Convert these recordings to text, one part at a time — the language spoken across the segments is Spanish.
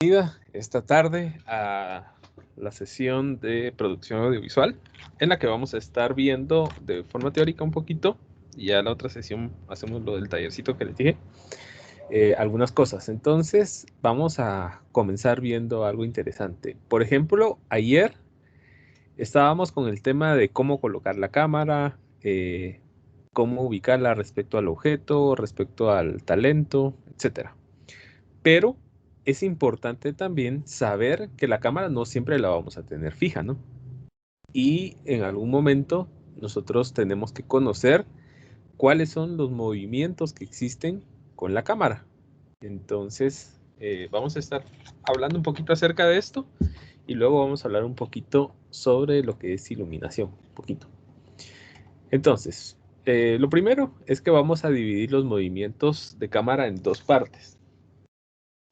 Bienvenida esta tarde a la sesión de producción audiovisual en la que vamos a estar viendo de forma teórica un poquito y ya la otra sesión hacemos lo del tallercito que les dije, algunas cosas. Entonces vamos a comenzar viendo algo interesante. Por ejemplo, ayer estábamos con el tema de cómo colocar la cámara, cómo ubicarla respecto al objeto, respecto al talento, etcétera. Pero es importante también saber que la cámara no siempre la vamos a tener fija, ¿no? Y en algún momento nosotros tenemos que conocer cuáles son los movimientos que existen con la cámara. Entonces, vamos a estar hablando un poquito acerca de esto y luego vamos a hablar un poquito sobre lo que es iluminación, un poquito. Entonces, lo primero es que vamos a dividir los movimientos de cámara en dos partes.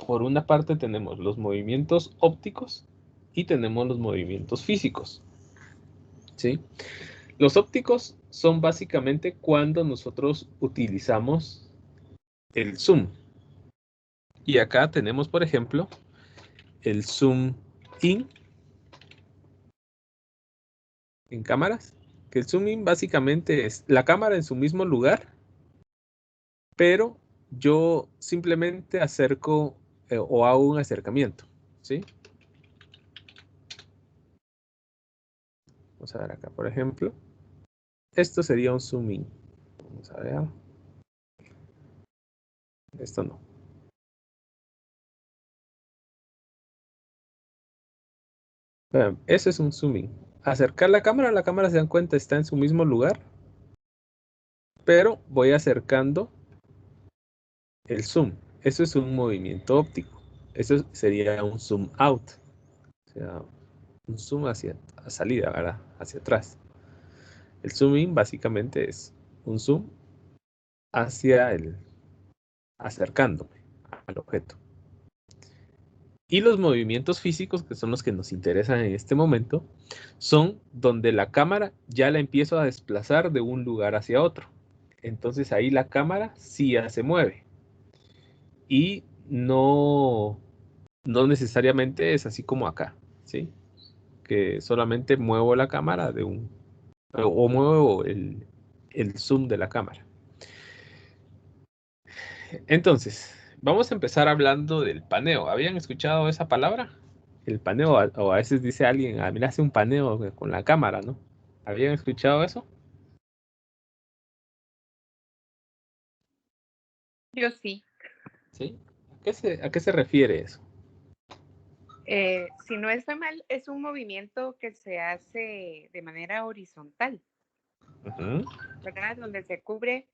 Por una parte tenemos los movimientos ópticos y tenemos los movimientos físicos, ¿sí? Los ópticos son básicamente cuando nosotros utilizamos el zoom. Y acá tenemos, por ejemplo, el zoom in en cámaras, que el zoom in básicamente es la cámara en su mismo lugar, pero yo simplemente acerco o hago un acercamiento, ¿sí? Vamos a ver acá, por ejemplo. Esto sería un zoom in. Vamos a ver. Esto no. Vean, eso es un zoom in. Acercar la cámara se dan cuenta está en su mismo lugar, pero voy acercando el zoom. Eso es un movimiento óptico. Eso sería un zoom out. O sea, un zoom hacia salida, ¿verdad? Hacia atrás. El zoom in básicamente es un zoom hacia el acercándome al objeto. Y los movimientos físicos, que son los que nos interesan en este momento, son donde la cámara ya la empiezo a desplazar de un lugar hacia otro. Entonces ahí la cámara sí ya se mueve. Y no necesariamente es así como acá, ¿sí? Que solamente muevo la cámara o muevo el zoom de la cámara. Entonces, vamos a empezar hablando del paneo. ¿Habían escuchado esa palabra? El paneo, o a veces dice alguien, mira, hace un paneo con la cámara, ¿no? ¿Habían escuchado eso? Yo sí. ¿Sí? ¿A qué se refiere eso? Si no está mal, es un movimiento que se hace de manera horizontal, ¿verdad? Donde se cubre,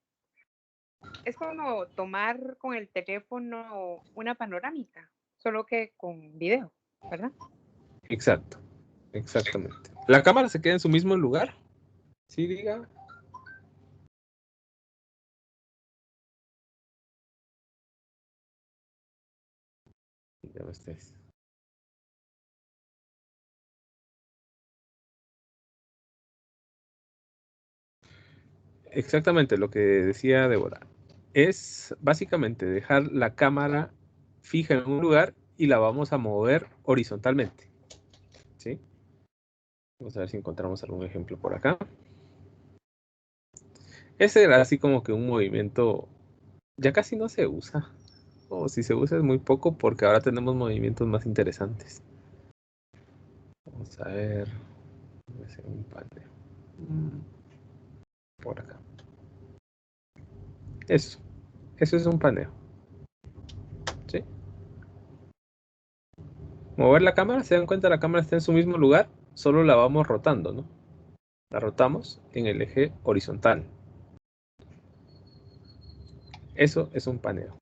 es como tomar con el teléfono una panorámica, solo que con video, ¿verdad? Exacto, exactamente. ¿La cámara se queda en su mismo lugar? Sí, diga. Dígame ustedes. Exactamente lo que decía Débora. Es básicamente dejar la cámara fija en un lugar y la vamos a mover horizontalmente. ¿Sí? Vamos a ver si encontramos algún ejemplo por acá. Ese era así como que un movimiento ya casi no se usa. O si se usa es muy poco porque ahora tenemos movimientos más interesantes. Vamos a ver. Un paneo. Por acá. Eso es un paneo. ¿Sí? Mover la cámara, se dan cuenta la cámara está en su mismo lugar, solo la vamos rotando, ¿no? La rotamos en el eje horizontal. Eso es un paneo.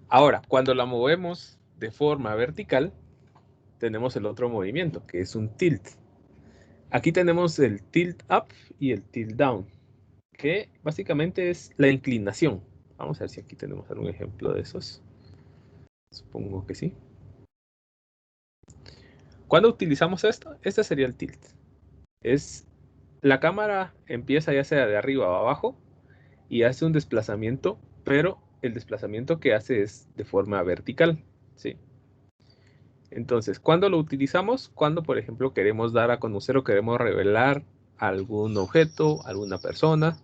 Ahora, cuando la movemos de forma vertical, tenemos el otro movimiento, que es un tilt. Aquí tenemos el tilt up y el tilt down, que básicamente es la inclinación. Vamos a ver si aquí tenemos algún ejemplo de esos. Supongo que sí. ¿Cuándo utilizamos esto? Este sería el tilt. Es la cámara empieza ya sea de arriba o abajo y hace un desplazamiento, pero el desplazamiento que hace es de forma vertical, ¿sí? Entonces, ¿cuándo lo utilizamos? Cuando, por ejemplo, queremos dar a conocer o queremos revelar algún objeto, alguna persona.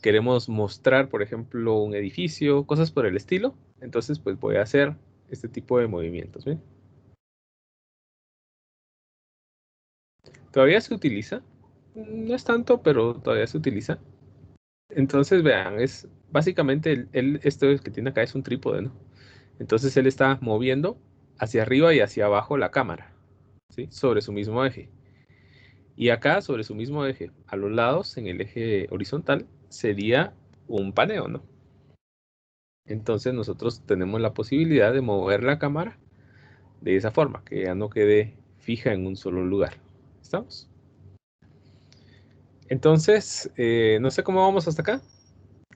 Queremos mostrar, por ejemplo, un edificio, cosas por el estilo. Entonces, pues voy a hacer este tipo de movimientos. ¿Ven? Todavía se utiliza. No es tanto, pero todavía se utiliza. Entonces, vean, es básicamente esto que tiene acá es un trípode, ¿no? Entonces él está moviendo hacia arriba y hacia abajo la cámara, ¿sí? Sobre su mismo eje. Y acá, sobre su mismo eje, a los lados, en el eje horizontal, sería un paneo, ¿no? Entonces nosotros tenemos la posibilidad de mover la cámara de esa forma, que ya no quede fija en un solo lugar. ¿Estamos? Entonces, no sé cómo vamos hasta acá.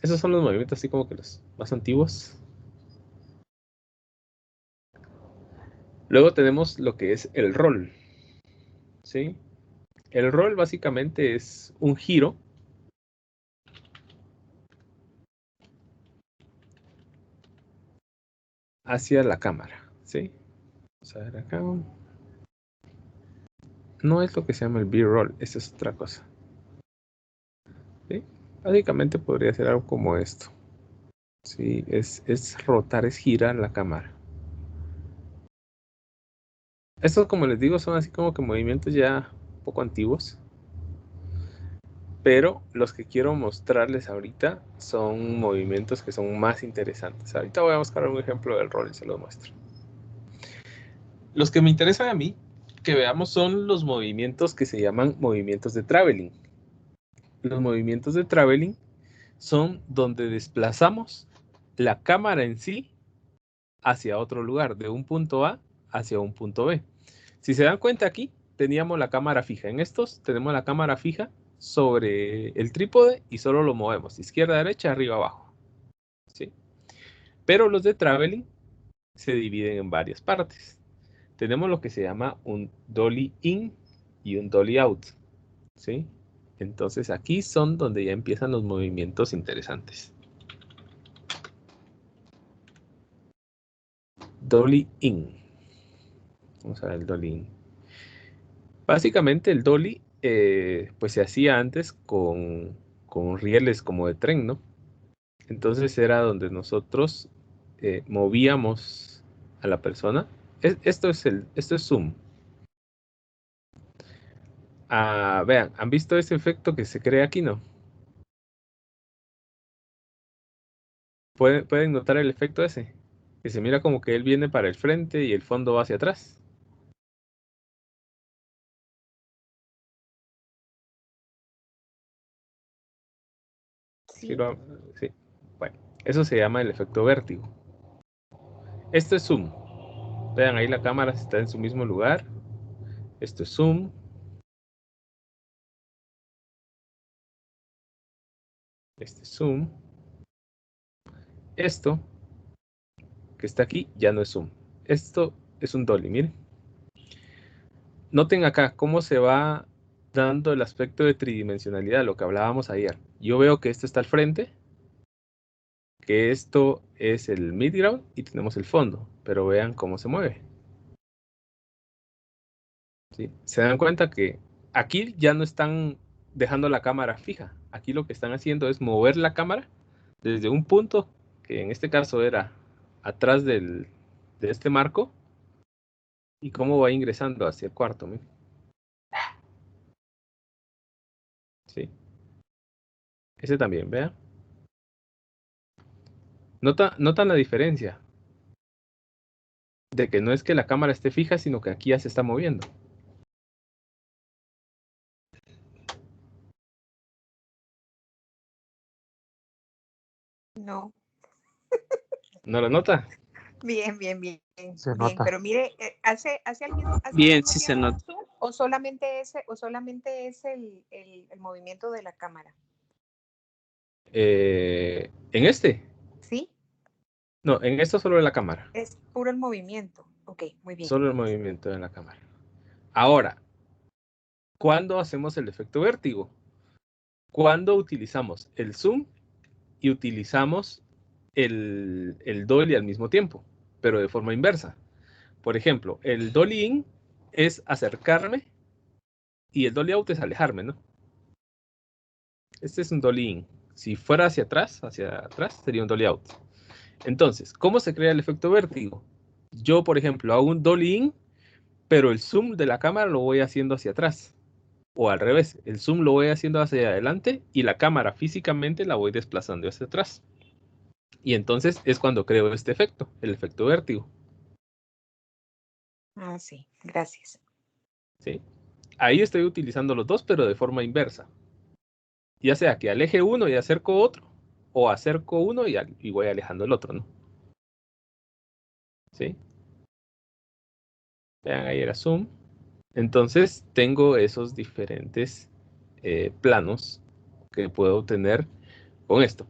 Esos son los movimientos así como que los más antiguos. Luego tenemos lo que es el rol, ¿sí? El rol básicamente es un giro hacia la cámara, ¿sí? Vamos a ver acá. No es lo que se llama el B-roll, esa es otra cosa, ¿sí? Básicamente podría ser algo como esto, ¿sí? Es rotar, es girar la cámara. Estos, como les digo, son así como que movimientos ya un poco antiguos. Pero los que quiero mostrarles ahorita son movimientos que son más interesantes. Ahorita voy a buscar un ejemplo del rol y se los muestro. Los que me interesan a mí que veamos son los movimientos que se llaman movimientos de traveling. Los movimientos de traveling son donde desplazamos la cámara en sí hacia otro lugar, de un punto A hacia un punto B. Si se dan cuenta aquí, teníamos la cámara fija. En estos tenemos la cámara fija sobre el trípode y solo lo movemos izquierda, derecha, arriba, abajo. ¿Sí? Pero los de traveling se dividen en varias partes. Tenemos lo que se llama un dolly in y un dolly out. ¿Sí? Entonces aquí son donde ya empiezan los movimientos interesantes. Dolly in. Vamos a ver el dolly in. Básicamente el dolly pues se hacía antes con rieles como de tren, ¿no? Entonces era donde nosotros movíamos a la persona. Esto es zoom. Ah, vean, ¿han visto ese efecto que se crea aquí, no? ¿Pueden notar el efecto ese? Que se mira como que él viene para el frente y el fondo va hacia atrás. Sí, Sí. sí. Bueno, eso se llama el efecto vértigo. Esto es zoom. Vean, ahí la cámara está en su mismo lugar. Esto es zoom. Este es zoom. Esto que está aquí ya no es zoom. Esto es un dolly, miren. Noten acá cómo se va dando el aspecto de tridimensionalidad, lo que hablábamos ayer. Yo veo que esto está al frente, que esto es el midground y tenemos el fondo, pero vean cómo se mueve. ¿Sí? Se dan cuenta que aquí ya no están dejando la cámara fija. Aquí lo que están haciendo es mover la cámara desde un punto, que en este caso era atrás de este marco, y cómo va ingresando hacia el cuarto. ¿Sí? Sí. Ese también, vean. Notan la diferencia de que no es que la cámara esté fija, sino que aquí ya se está moviendo. No. ¿No lo nota? Bien, bien, bien, Se bien. nota. Pero mire, ¿hace al Bien, mismo sí se tiempo nota. un zoom o solamente es el movimiento de la cámara? En este. Sí, No, en esto solo de la cámara. es puro el movimiento. Ok, muy bien. Solo el movimiento de la cámara. Ahora, ¿cuándo hacemos el efecto vértigo? Cuando utilizamos el zoom y utilizamos el dolly al mismo tiempo, pero de forma inversa. Por ejemplo, el dolly in es acercarme y el dolly out es alejarme, ¿no? Este es un dolly in. Si fuera hacia atrás sería un dolly out. Entonces, ¿cómo se crea el efecto vértigo? Yo, por ejemplo, hago un dolly in, pero el zoom de la cámara lo voy haciendo hacia atrás. O al revés, el zoom lo voy haciendo hacia adelante y la cámara físicamente la voy desplazando hacia atrás. Y entonces es cuando creo este efecto, el efecto vértigo. Ah, sí, gracias. ¿Sí? Ahí estoy utilizando los dos, pero de forma inversa. Ya sea que aleje uno y acerco otro, o acerco uno y voy alejando el otro, ¿no? ¿Sí? Vean, ahí era zoom. Entonces tengo esos diferentes planos que puedo obtener con esto.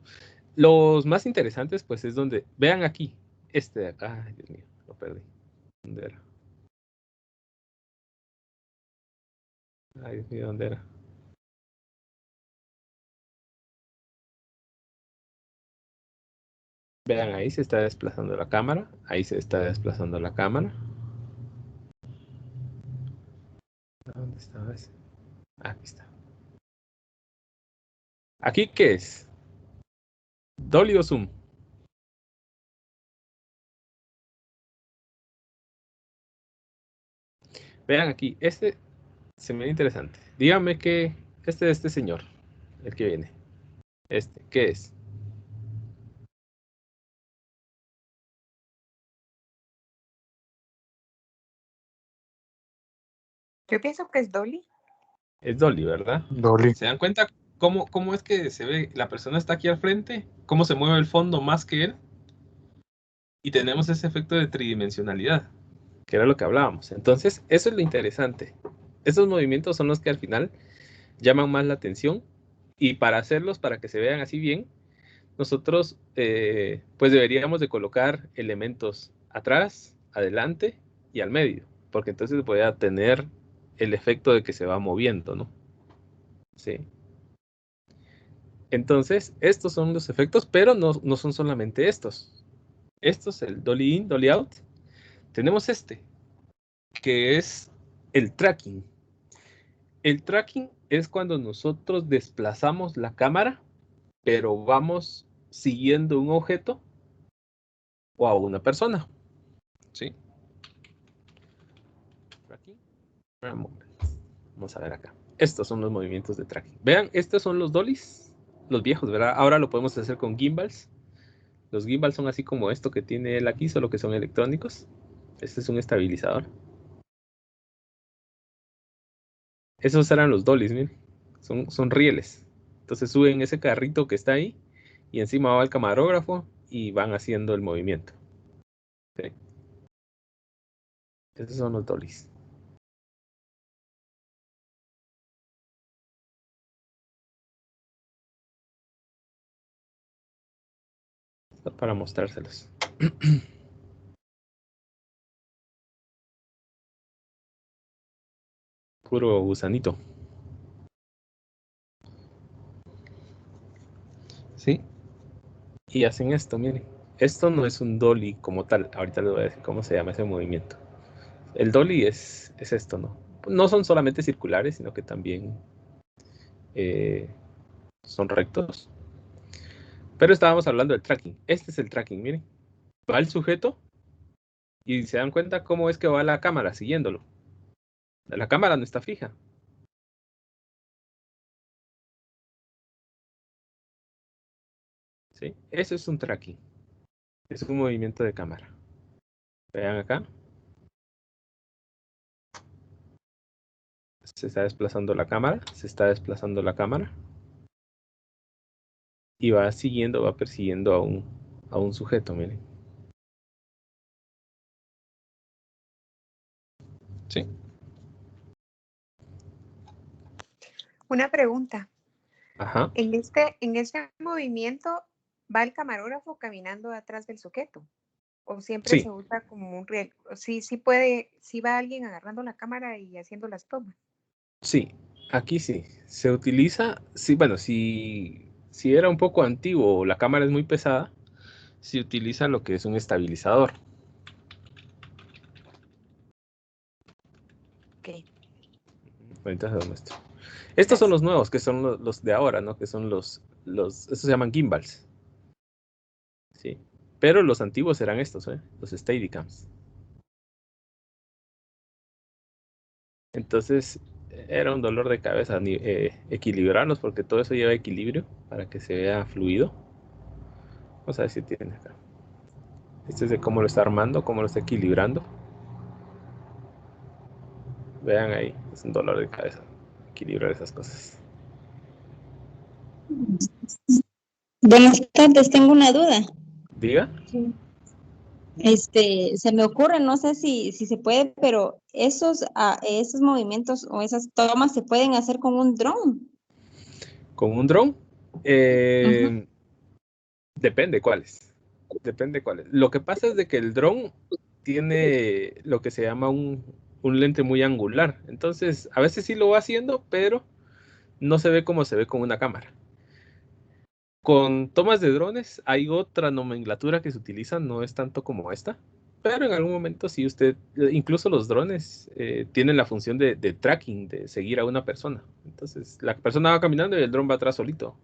Los más interesantes, pues, es donde, vean aquí, este de acá, ay, Dios mío, lo perdí. ¿Dónde era? Ay, Dios mío, ¿dónde era? Vean, ahí se está desplazando la cámara, ahí se está desplazando la cámara. ¿Dónde estaba ese? Aquí está. ¿Aquí qué es? ¿Dolly o zoom? Vean aquí, este se me ve interesante. Díganme que este señor, el que viene, ¿qué es? Yo pienso que es Dolly. Es Dolly, ¿verdad? Dolly. ¿Se dan cuenta cómo es que se ve? La persona está aquí al frente, cómo se mueve el fondo más que él. Y tenemos ese efecto de tridimensionalidad, que era lo que hablábamos. Entonces, eso es lo interesante. Esos movimientos son los que al final llaman más la atención. Y para hacerlos, para que se vean así bien, nosotros pues deberíamos de colocar elementos atrás, adelante y al medio. Porque entonces voy a tener el efecto de que se va moviendo, ¿no? Sí. Entonces, estos son los efectos, pero no son solamente estos. Estos, el dolly in, dolly out. Tenemos este, que es el tracking. El tracking es cuando nosotros desplazamos la cámara, pero vamos siguiendo un objeto o a una persona. ¿Sí? Tracking. Vamos a ver acá. Estos son los movimientos de tracking. Vean, estos son los dollies, los viejos, ¿verdad? Ahora lo podemos hacer con gimbals. Los gimbals son así como esto que tiene él aquí, solo que son electrónicos. Este es un estabilizador. Esos eran los dollies, miren. Son rieles. Entonces suben ese carrito que está ahí y encima va el camarógrafo y van haciendo el movimiento. ¿Sí? Esos son los dollies. Para mostrárselos. Puro gusanito. ¿Sí? Y hacen esto, miren. Esto no es un dolly como tal. Ahorita les voy a decir cómo se llama ese movimiento. El dolly es esto, ¿no? No son solamente circulares, sino que también son rectos. Pero estábamos hablando del tracking. Este es el tracking, miren. Va el sujeto y se dan cuenta cómo es que va la cámara siguiéndolo. La cámara no está fija. ¿Sí? Eso es un tracking. Es un movimiento de cámara. Vean acá. Se está desplazando la cámara. Se está desplazando la cámara. Y va siguiendo, va persiguiendo a un sujeto, miren. ¿Sí? Una pregunta. Ajá. En este movimiento va el camarógrafo caminando atrás del sujeto. O siempre Sí. se usa como un riel. Sí puede, sí va alguien agarrando la cámara y haciendo las tomas. Sí, aquí sí. Se utiliza, sí, bueno, si era un poco antiguo o la cámara es muy pesada, se utiliza lo que es un estabilizador. Ok. Ahorita se lo muestro. Estos son los nuevos, que son los de ahora, ¿no? Que son estos se llaman gimbals. Sí. Pero los antiguos eran estos, los Steadicams. Entonces, era un dolor de cabeza equilibrarlos, porque todo eso lleva equilibrio para que se vea fluido. Vamos a ver si tiene acá. Este es de cómo lo está armando, cómo lo está equilibrando. Vean ahí, es un dolor de cabeza equilibrar esas cosas. Buenas tardes, tengo una duda. Diga. Se me ocurre, no sé si se puede, pero esos movimientos o esas tomas se pueden hacer con un dron. ¿Con un dron? Ujú. Depende cuáles. Depende cuáles. Lo que pasa es de que el dron tiene lo que se llama un lente muy angular. Entonces, a veces sí lo va haciendo, pero no se ve como se ve con una cámara. Con tomas de drones hay otra nomenclatura que se utiliza, no es tanto como esta, pero en algún momento sí incluso los drones tienen la función de tracking, de seguir a una persona. Entonces, la persona va caminando y el dron va atrás solito.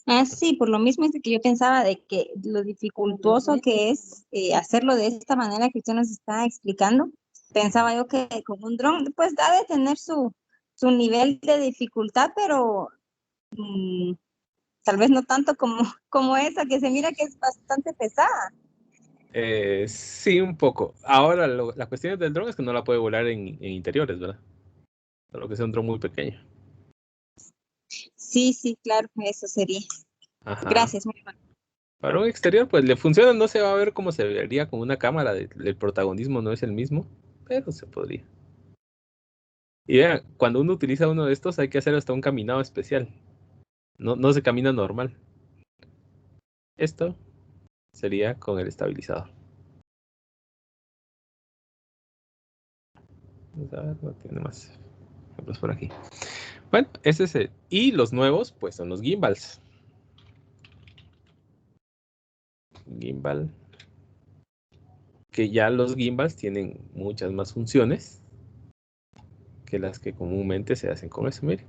Ah, sí, por lo mismo es de que yo pensaba de que lo dificultoso que es hacerlo de esta manera que usted nos está explicando. Pensaba yo que con un dron, pues ha de tener su nivel de dificultad, pero mm, tal vez no tanto como esa, que se mira que es bastante pesada. Sí, un poco. Ahora, la cuestión del dron es que no la puede volar en interiores, ¿verdad? Solo que sea un dron muy pequeño. Sí, sí, claro, eso sería. Ajá. Gracias, muy amable. Para un exterior, pues le funciona, no se va a ver cómo se vería con una cámara, el protagonismo no es el mismo, pero se podría. Y vean, cuando uno utiliza uno de estos hay que hacer hasta un caminado especial. No se camina normal. Esto sería con el estabilizador. Vamos a ver, no tiene más ejemplos por aquí. Bueno, ese es el. Y los nuevos, pues son los gimbals. Gimbal. Que ya los gimbals tienen muchas más funciones que las que comúnmente se hacen con eso. Miren,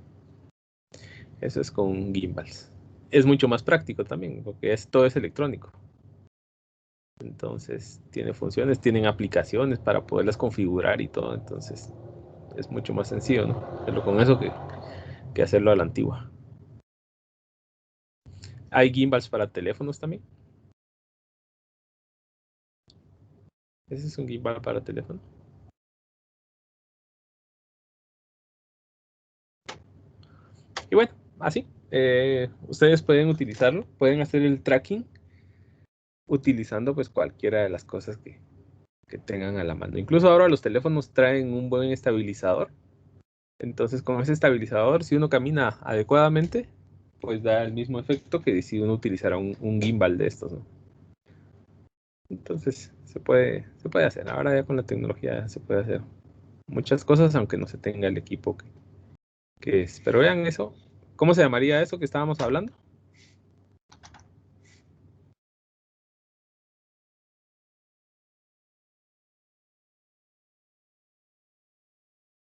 eso es con gimbals. Es mucho más práctico también, porque todo es electrónico. Entonces, tiene funciones, tienen aplicaciones para poderlas configurar y todo. Entonces, es mucho más sencillo, ¿no? Hacerlo con eso que hacerlo a la antigua. Hay gimbals para teléfonos también. Ese es un gimbal para teléfono. Y bueno, así. Ustedes pueden utilizarlo, pueden hacer el tracking utilizando pues cualquiera de las cosas que tengan a la mano. Incluso ahora los teléfonos traen un buen estabilizador. Entonces con ese estabilizador, si uno camina adecuadamente, pues da el mismo efecto que si uno utilizara un gimbal de estos, ¿no? Entonces se puede hacer. Ahora ya con la tecnología se puede hacer muchas cosas, aunque no se tenga el equipo que es. Pero vean eso. ¿Cómo se llamaría eso que estábamos hablando?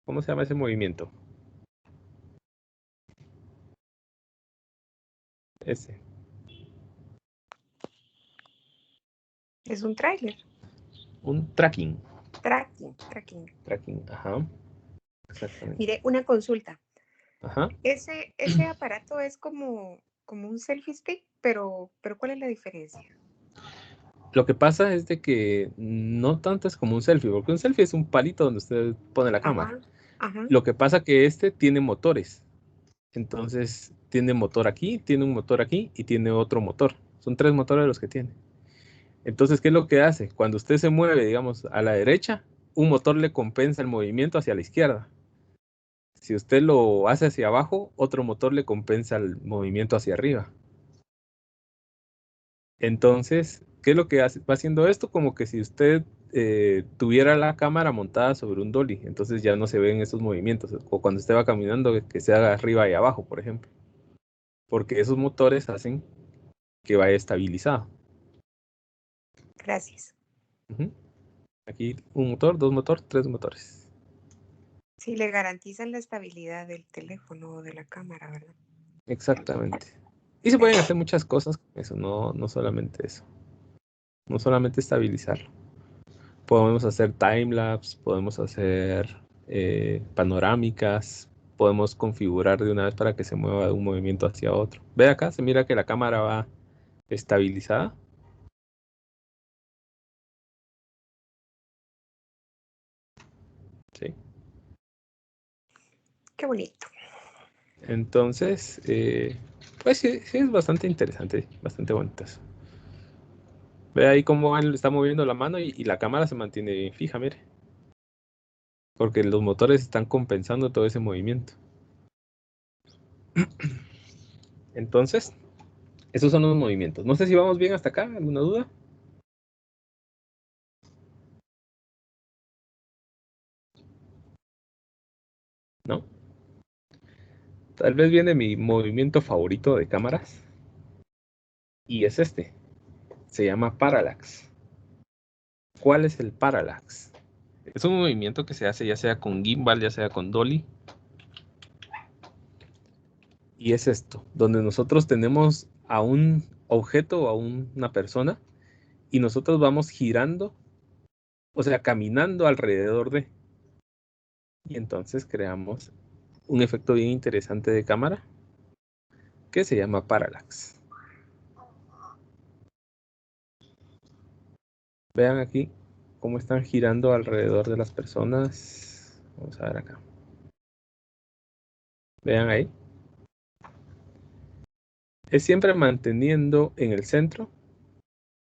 ¿Cómo se llama ese movimiento? Ese. Es un tráiler. Un tracking. Tracking. Tracking, ajá. Exactamente. Mire, una consulta. Ajá. Ese aparato es como un selfie stick, pero ¿cuál es la diferencia? Lo que pasa es de que no tanto es como un selfie, porque un selfie es un palito donde usted pone la cámara. Ajá. Lo que pasa que este tiene motores. Entonces, tiene motor aquí, tiene un motor aquí y tiene otro motor. Son 3 motores los que tiene. Entonces, ¿qué es lo que hace? Cuando usted se mueve, digamos, a la derecha, un motor le compensa el movimiento hacia la izquierda. Si usted lo hace hacia abajo, otro motor le compensa el movimiento hacia arriba. Entonces, ¿qué es lo que va haciendo esto? Como que si usted tuviera la cámara montada sobre un dolly, entonces ya no se ven esos movimientos. O cuando usted va caminando, que se haga arriba y abajo, por ejemplo. Porque esos motores hacen que vaya estabilizado. Gracias. Aquí un motor, 2 motores, 3 motores. Sí, le garantizan la estabilidad del teléfono o de la cámara, ¿verdad? Exactamente. Y se pueden hacer muchas cosas con eso, no solamente eso. No solamente estabilizarlo. Podemos hacer timelapse, podemos hacer panorámicas, podemos configurar de una vez para que se mueva de un movimiento hacia otro. Ve acá, se mira que la cámara va estabilizada. Sí. Qué bonito. Entonces, pues sí, sí es bastante interesante, bastante bonito eso. Ve ahí cómo él está moviendo la mano y la cámara se mantiene bien fija, mire. Porque los motores están compensando todo ese movimiento. Entonces, esos son los movimientos. No sé si vamos bien hasta acá, ¿alguna duda? ¿No? Tal vez viene mi movimiento favorito de cámaras. Y es este. Se llama parallax. ¿Cuál es el parallax? Es un movimiento que se hace ya sea con gimbal, ya sea con dolly. Y es esto, donde nosotros tenemos a un objeto o a una persona y nosotros vamos girando, o sea, caminando alrededor de. Y entonces creamos un efecto bien interesante de cámara que se llama parallax. Vean aquí cómo están girando alrededor de las personas. Vamos a ver acá. Vean ahí. Es siempre manteniendo en el centro.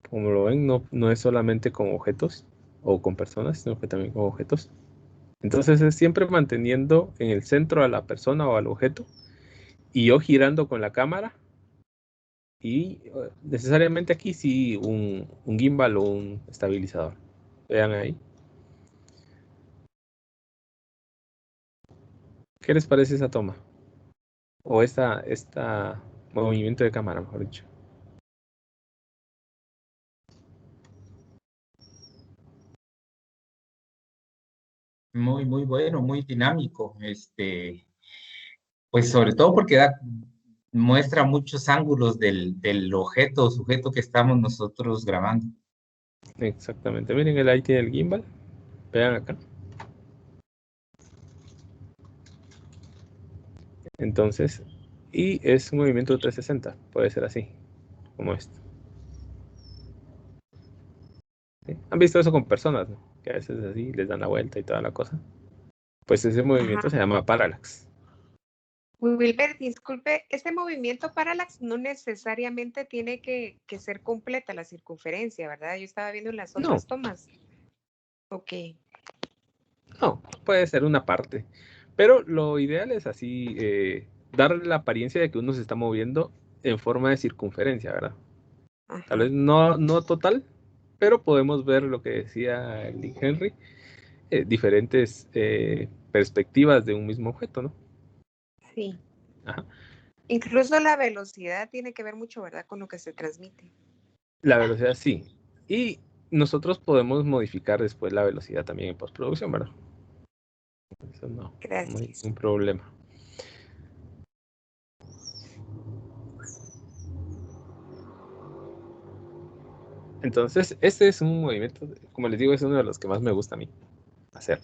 Como lo ven, no es solamente con objetos o con personas, sino que también con objetos. Entonces es siempre manteniendo en el centro a la persona o al objeto y yo girando con la cámara y necesariamente aquí sí un gimbal o un estabilizador. Vean ahí. ¿Qué les parece esa toma? O esta movimiento de cámara, mejor dicho. Muy bueno, muy dinámico. Pues sobre todo porque muestra muchos ángulos del objeto o sujeto que estamos nosotros grabando. Exactamente. Miren, ahí tiene el gimbal. Vean acá. Entonces, y es un movimiento 360. Puede ser así, como esto. ¿Sí? ¿Han visto eso con personas, no? Que a veces así les dan la vuelta y toda la cosa? Pues ese movimiento se Ajá. llama parallax. Wilber, disculpe, este movimiento parallax no necesariamente tiene que ser completa la circunferencia, ¿verdad? Yo estaba viendo en las No, otras tomas. Ok. no, puede ser una parte. Pero lo ideal es así, darle la apariencia de que uno se está moviendo en forma de circunferencia, ¿verdad? Tal Ajá. vez no total, pero podemos ver lo que decía el Link Henry, diferentes perspectivas de un mismo objeto, ¿no? Sí. Ajá. Incluso la velocidad tiene que ver mucho, ¿verdad? Con lo que se transmite. La velocidad sí. Y nosotros podemos modificar después la velocidad también en postproducción, ¿verdad? Eso no hay Gracias. ningún problema. Entonces, este es un movimiento, como les digo, es uno de los que más me gusta a mí hacer.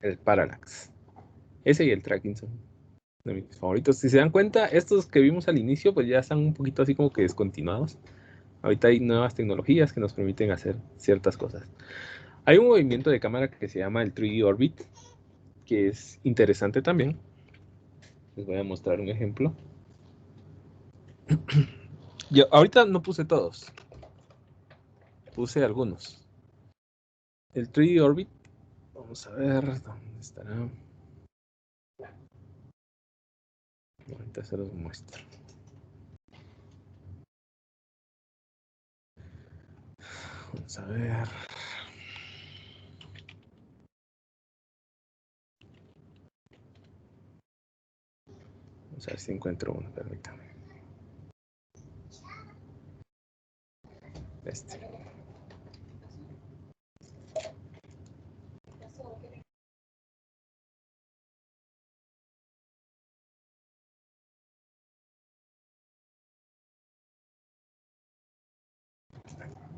El parallax. Ese y el tracking son de mis favoritos. Si se dan cuenta, estos que vimos al inicio, pues ya están un poquito así como que descontinuados. Ahorita hay nuevas tecnologías que nos permiten hacer ciertas cosas. Hay un movimiento de cámara que se llama el 3D Orbit, que es interesante también. Les voy a mostrar un ejemplo. Yo ahorita no puse todos, puse algunos. El 3D Orbit, vamos a ver dónde estará. Ahorita se los muestro. Vamos a ver. Vamos a ver si encuentro uno, permítame. Este.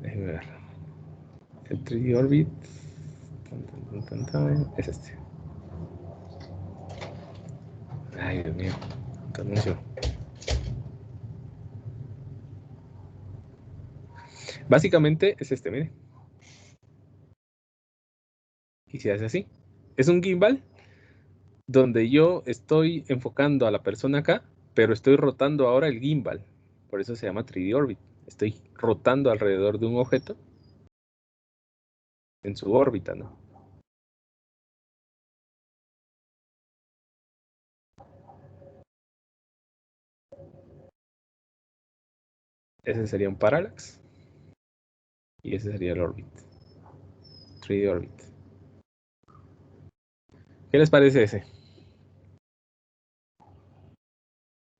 Déjenme ver. El 3D Orbit. Es este. Ay, Dios mío. ¿Qué anuncio? Básicamente es este, miren. Y se hace así. Es un gimbal donde yo estoy enfocando a la persona acá, pero estoy rotando ahora el gimbal. Por eso se llama 3D Orbit. Estoy rotando alrededor de un objeto en su órbita, ¿no? Ese sería un parallax. Y ese sería el orbit. 3D Orbit. ¿Qué les parece ese?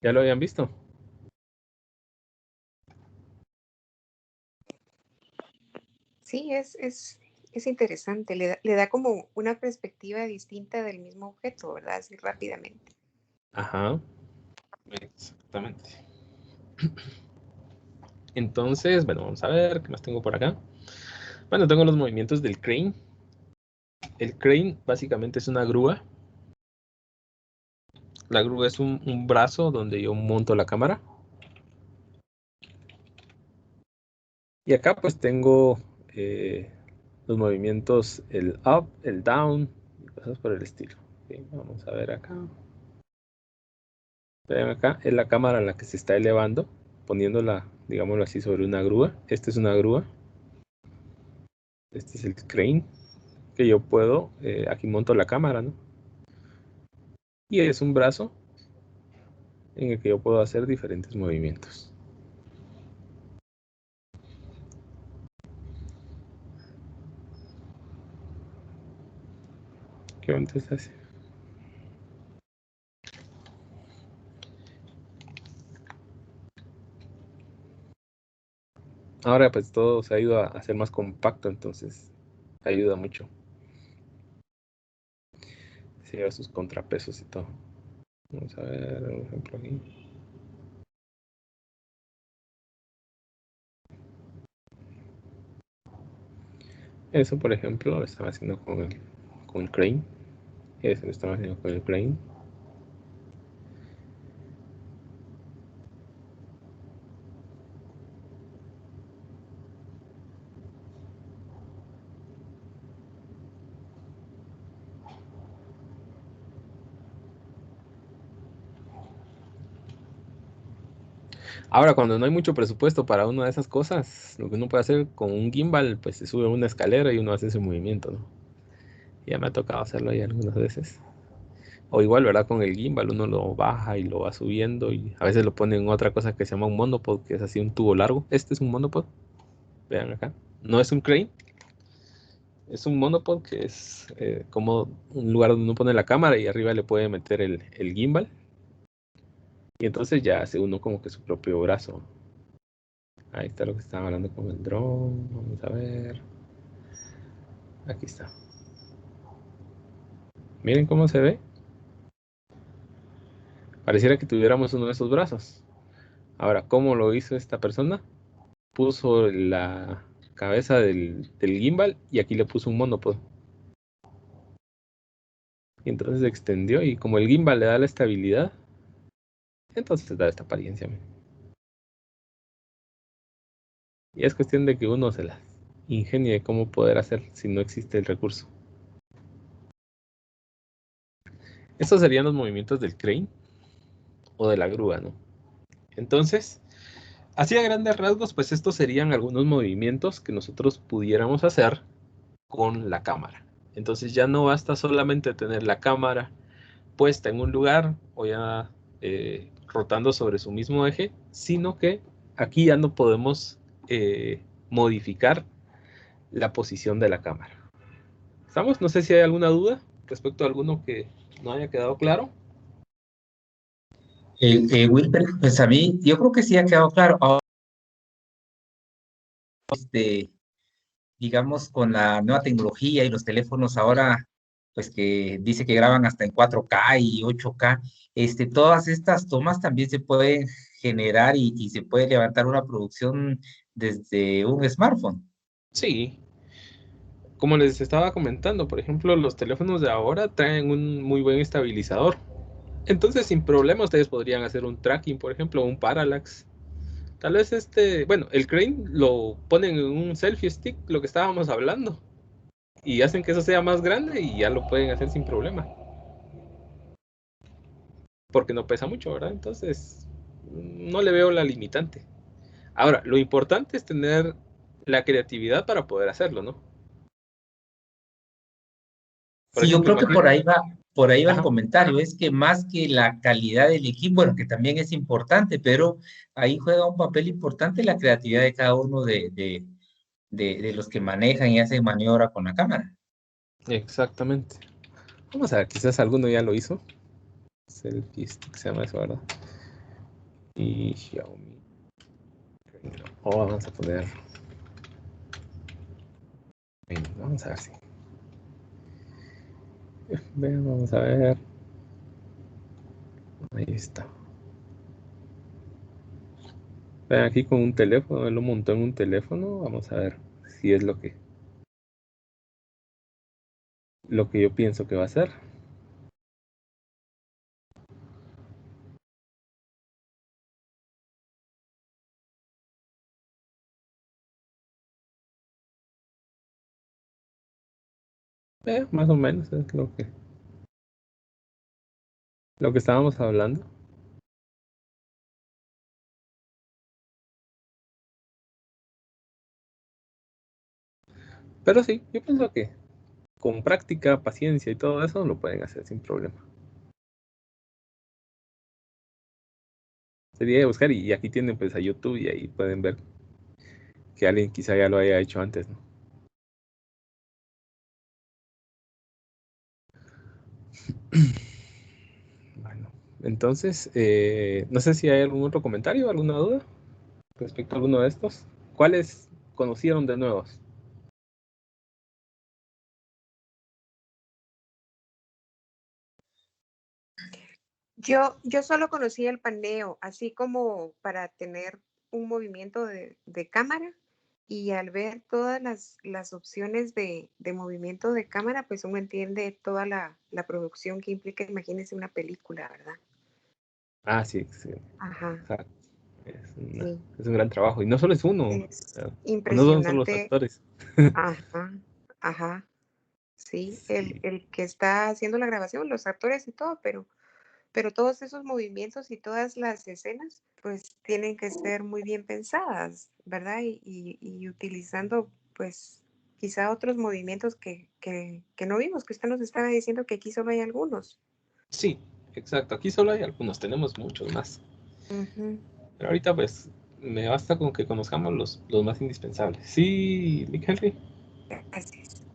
¿Ya lo habían visto? Sí, es interesante, le da como una perspectiva distinta del mismo objeto, ¿verdad? Así rápidamente. Ajá, exactamente. Entonces, bueno, vamos a ver qué más tengo por acá. Bueno, tengo los movimientos del crane. El crane básicamente es una grúa. La grúa es un brazo donde yo monto la cámara. Y acá pues tengo los movimientos, el up, el down, y cosas por el estilo. Okay, vamos a ver acá. Vean acá, es la cámara en la que se está elevando, poniéndola, digámoslo así, sobre una grúa. Esta es una grúa. Este es el crane que yo puedo, aquí monto la cámara, ¿no? Y es un brazo en el que yo puedo hacer diferentes movimientos. ¿Qué bonito está así? Ahora pues todo se ha ido a ser más compacto, entonces ayuda mucho. Se lleva sus contrapesos y todo. Vamos a ver un ejemplo aquí. Eso, por ejemplo, lo estaba haciendo con el crane. Eso lo estaba haciendo con el crane. Ahora, cuando no hay mucho presupuesto para una de esas cosas, lo que uno puede hacer con un gimbal, pues se sube a una escalera y uno hace ese movimiento, ¿no? Ya me ha tocado hacerlo ahí algunas veces. O igual, ¿verdad? Con el gimbal uno lo baja y lo va subiendo y a veces lo pone en otra cosa que se llama un monopod, que es así un tubo largo. Este es un monopod. Vean acá. No es un crane. Es un monopod que es como un lugar donde uno pone la cámara y arriba le puede meter el gimbal. Y entonces ya hace uno como que su propio brazo. Ahí está lo que estaba hablando con el dron. Vamos a ver. Aquí está. Miren cómo se ve. Pareciera que tuviéramos uno de esos brazos. Ahora, ¿cómo lo hizo esta persona? Puso la cabeza del gimbal y aquí le puso un monopod. Y entonces se extendió y como el gimbal le da la estabilidad, entonces da esta apariencia. Y es cuestión de que uno se las ingenie cómo poder hacer si no existe el recurso. Estos serían los movimientos del crane o de la grúa, ¿no? Entonces, así a grandes rasgos, pues estos serían algunos movimientos que nosotros pudiéramos hacer con la cámara. Entonces ya no basta solamente tener la cámara puesta en un lugar o ya rotando sobre su mismo eje, sino que aquí ya no podemos modificar la posición de la cámara. ¿Estamos? No sé si hay alguna duda respecto a alguno que no haya quedado claro. Wilber, pues a mí, yo creo que sí ha quedado claro. Ahora, digamos, con la nueva tecnología y los teléfonos ahora, pues que dice que graban hasta en 4K y 8K, todas estas tomas también se pueden generar y se puede levantar una producción desde un smartphone. Sí, como les estaba comentando, por ejemplo, los teléfonos de ahora traen un muy buen estabilizador. Entonces, sin problema, ustedes podrían hacer un tracking, por ejemplo, un parallax. Tal vez bueno, el crane lo ponen en un selfie stick, lo que estábamos hablando, y hacen que eso sea más grande y ya lo pueden hacer sin problema. Porque no pesa mucho, ¿verdad? Entonces, no le veo la limitante. Ahora, lo importante es tener la creatividad para poder hacerlo, ¿no? Por Sí, yo ejemplo, creo que por ahí va el ajá, comentario. Es que más que la calidad del equipo, bueno, que también es importante, pero ahí juega un papel importante la creatividad de cada uno de los que manejan y hacen maniobra con la cámara. exactamente. Vamos a ver, quizás alguno ya lo hizo. Selfie stick se llama eso, ¿verdad? Y Xiaomi. Vamos a poner. Vamos a ver si. Vamos a ver. Ahí está. Vean, aquí con un teléfono, él lo montó en un teléfono. Vamos a ver si es lo que yo pienso que va a ser. Más o menos es lo que estábamos hablando. Pero sí, yo pienso que con práctica, paciencia y todo eso lo pueden hacer sin problema. Sería de buscar y aquí tienen pues a YouTube y ahí pueden ver que alguien quizá ya lo haya hecho antes, ¿no? Bueno, entonces, no sé si hay algún otro comentario, alguna duda respecto a alguno de estos. ¿Cuáles conocieron de nuevos? Yo solo conocí el paneo, así como para tener un movimiento de cámara, y al ver todas las opciones de movimiento de cámara, pues uno entiende toda la producción que implica, imagínense una película, ¿verdad? Ah, sí, sí. Ajá, Ajá. sí. Es un gran trabajo. Y no solo es uno, o Es sea, no son solo los impresionante. actores. Ajá, ajá, sí. Sí, El que está haciendo la grabación, los actores y todo, pero todos esos movimientos y todas las escenas, pues tienen que ser muy bien pensadas, ¿verdad? Y utilizando, pues, quizá otros movimientos que no vimos, que usted nos estaba diciendo que aquí solo hay algunos. sí, exacto. Aquí solo hay algunos, tenemos muchos más. Ujú. Pero ahorita pues me basta con que conozcamos los más indispensables. Sí, Nick Henry, Gracias.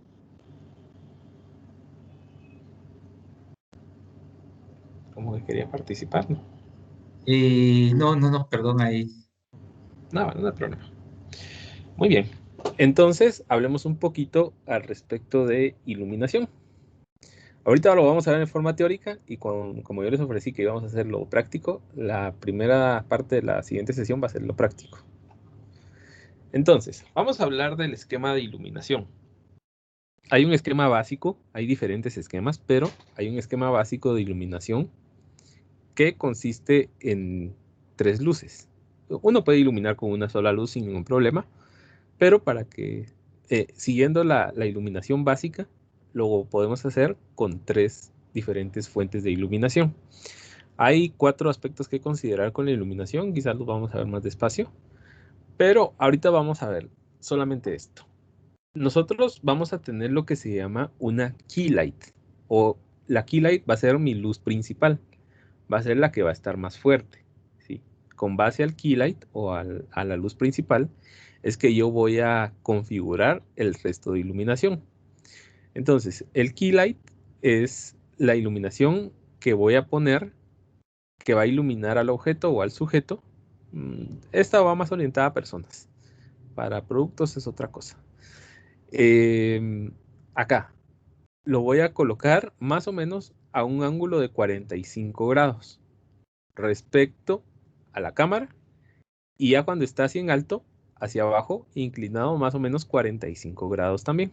como que quería participar, ¿no? No, perdón, ahí. No, no hay problema. Muy bien. Entonces, hablemos un poquito al respecto de iluminación. Ahorita lo vamos a ver en forma teórica y como yo les ofrecí que íbamos a hacer lo práctico, la primera parte de la siguiente sesión va a ser lo práctico. Entonces, vamos a hablar del esquema de iluminación. Hay un esquema básico, hay diferentes esquemas, pero hay un esquema básico de iluminación que consiste en 3 luces. Uno puede iluminar con una sola luz sin ningún problema, pero para que, siguiendo la iluminación básica, lo podemos hacer con 3 diferentes fuentes de iluminación. Hay 4 aspectos que considerar con la iluminación, quizás los vamos a ver más despacio, pero ahorita vamos a ver solamente esto. Nosotros vamos a tener lo que se llama una key light, o la key light va a ser mi luz principal, va a ser la que va a estar más fuerte, ¿sí? Con base al key light o a la luz principal, es que yo voy a configurar el resto de iluminación. Entonces, el key light es la iluminación que voy a poner, que va a iluminar al objeto o al sujeto. Esta va más orientada a personas. Para productos es otra cosa. Acá lo voy a colocar más o menos a un ángulo de 45 grados respecto a la cámara, y ya cuando está así en alto hacia abajo, inclinado más o menos 45 grados también.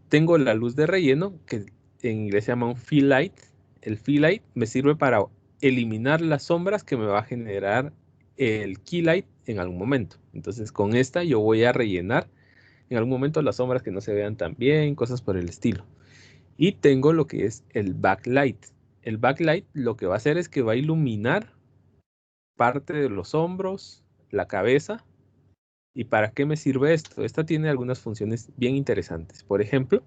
Tengo la luz de relleno, que en inglés se llama un fill light. El fill light me sirve para eliminar las sombras que me va a generar el key light en algún momento. Entonces con esta yo voy a rellenar en algún momento las sombras que no se vean tan bien, cosas por el estilo. Y tengo lo que es el backlight. El backlight lo que va a hacer es que va a iluminar parte de los hombros, la cabeza. ¿Y para qué me sirve esto? Esta tiene algunas funciones bien interesantes. Por ejemplo,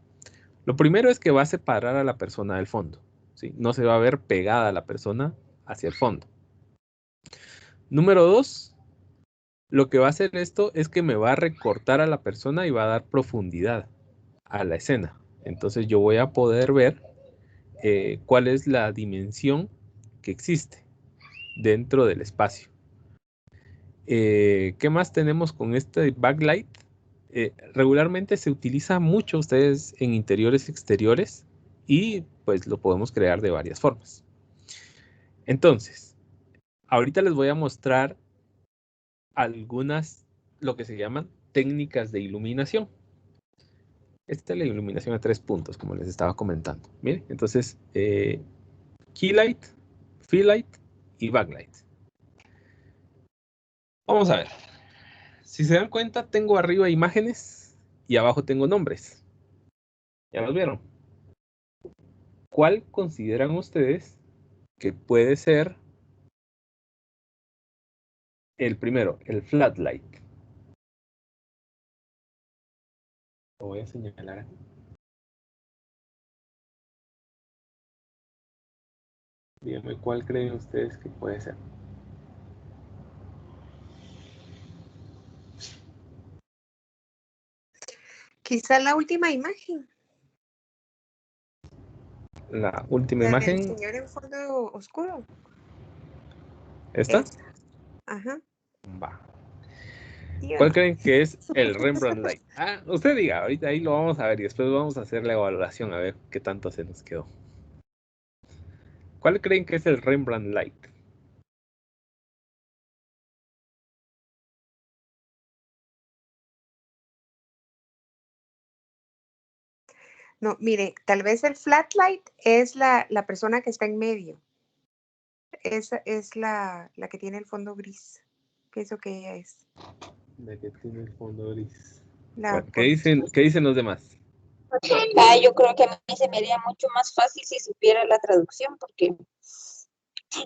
lo primero es que va a separar a la persona del fondo, ¿sí? No se va a ver pegada la persona hacia el fondo. Número 2, lo que va a hacer esto es que me va a recortar a la persona y va a dar profundidad a la escena. Entonces yo voy a poder ver cuál es la dimensión que existe dentro del espacio. ¿Qué más tenemos con este backlight? Regularmente se utiliza mucho ustedes en interiores y exteriores y pues lo podemos crear de varias formas. Entonces, ahorita les voy a mostrar algunas, lo que se llaman técnicas de iluminación. Esta es la iluminación a 3 puntos, como les estaba comentando. Miren, entonces, key light, fill light y backlight. Vamos a ver. Si se dan cuenta, tengo arriba imágenes y abajo tengo nombres. ¿Ya los vieron? ¿Cuál consideran ustedes que puede ser el primero, el flat light? Lo voy a señalar aquí. Díganme cuál creen ustedes que puede ser. Quizá la última imagen. La última La imagen. del señor en fondo oscuro. ¿Esta? Esa. Ajá. Va. Dios. ¿Cuál creen que es el Rembrandt Light? Ah, usted diga, ahorita ahí lo vamos a ver y después vamos a hacer la evaluación a ver qué tanto se nos quedó. ¿Cuál creen que es el Rembrandt Light? No, mire, tal vez el flat light es la persona que está en medio. Esa es la que tiene el fondo gris. Pienso que ella es. La que tiene el fondo gris. La Bueno, ¿qué dicen los demás? Yo creo que a mí se me haría mucho más fácil si supiera la traducción, porque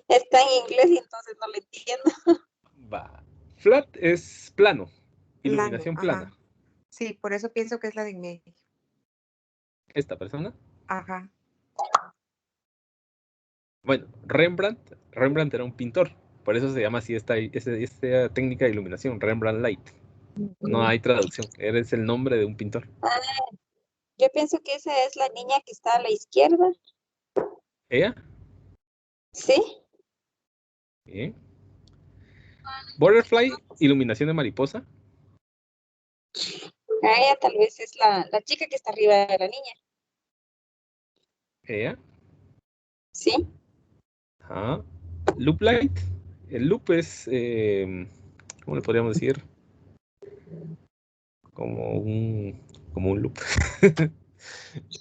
está en inglés y entonces no lo entiendo. Va. Flat es plano. plano, Iluminación plana. ajá. Sí, por eso pienso que es la de en medio. Esta persona. Ajá. Bueno, Rembrandt era un pintor. Por eso se llama así esta técnica de iluminación, Rembrandt Light. No hay traducción. Eres el nombre de un pintor. Yo pienso que esa es la niña que está a la izquierda. ¿Ella? ¿Sí? Bien. Butterfly, iluminación de mariposa. Ella tal vez es la chica que está arriba de la niña. Ella. ¿Sí? Ajá. Loop light. El loop es, ¿cómo le podríamos decir? Como un loop.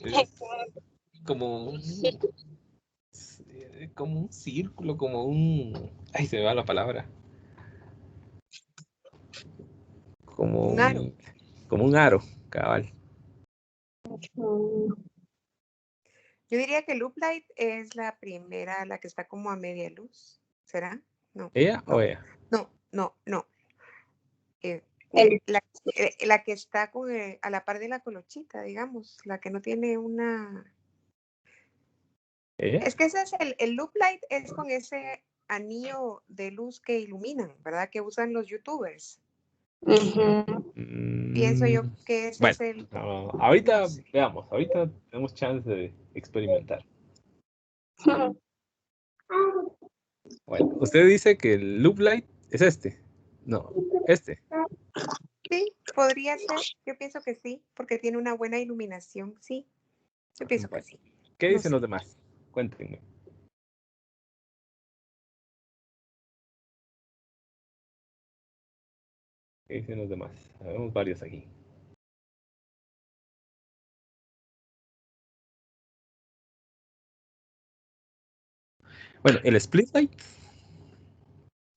Es como un círculo, como un... Ay, se me va la palabra. Como Un aro. como un aro, cabal. Yo diría que loop light es la primera, la que está como a media luz. ¿Será? No. ¿Ella No. o ella? No. El- La que está a la par de la colochita, digamos, la que no tiene una... ¿Ella? Es que ese es el loop light, es con ese anillo de luz que iluminan, ¿verdad? Que usan los youtubers. Pienso yo que ese Bueno, es el... ahorita no sé. veamos, ahorita tenemos chance de experimentar. Bueno, usted dice que el loop light es este. No, este. Sí, podría ser. Yo pienso que sí, porque tiene una buena iluminación. Sí, yo pienso que Bueno, sí. ¿qué No dicen sé. los demás? Cuéntenme. ¿Qué dicen los demás? Vemos varios aquí. Bueno, el split light.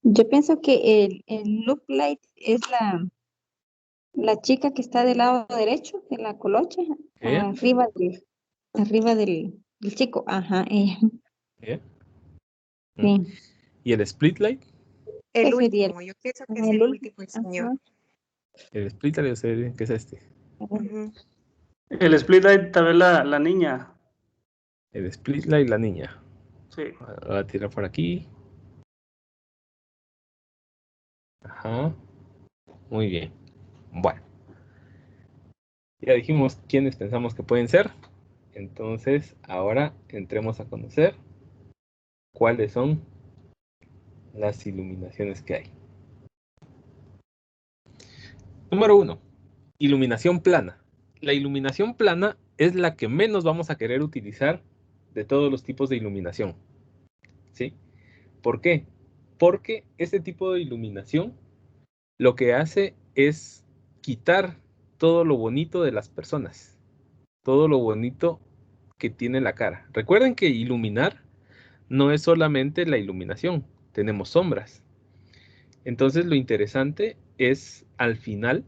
Yo pienso que el loop light es la chica que está del lado derecho de la colocha, ¿Eh? arriba del chico. Ajá, ella. ¿Eh? Sí, ¿Y el split light? El ese sería último, yo pienso que es el el último. último, señor. Ajá. El split light, yo sé que es este. Ujú. El split light tal vez la niña. El split light, la niña. Sí. Voy a tirar por aquí. Ajá. Muy bien. Bueno. Ya dijimos quiénes pensamos que pueden ser. Entonces, ahora entremos a conocer cuáles son las iluminaciones que hay. Número 1. Iluminación plana. La iluminación plana es la que menos vamos a querer utilizar de todos los tipos de iluminación. ¿Sí? ¿Por qué? Porque este tipo de iluminación lo que hace es quitar todo lo bonito de las personas. Todo lo bonito que tiene la cara. Recuerden que iluminar no es solamente la iluminación, tenemos sombras. Entonces lo interesante es al final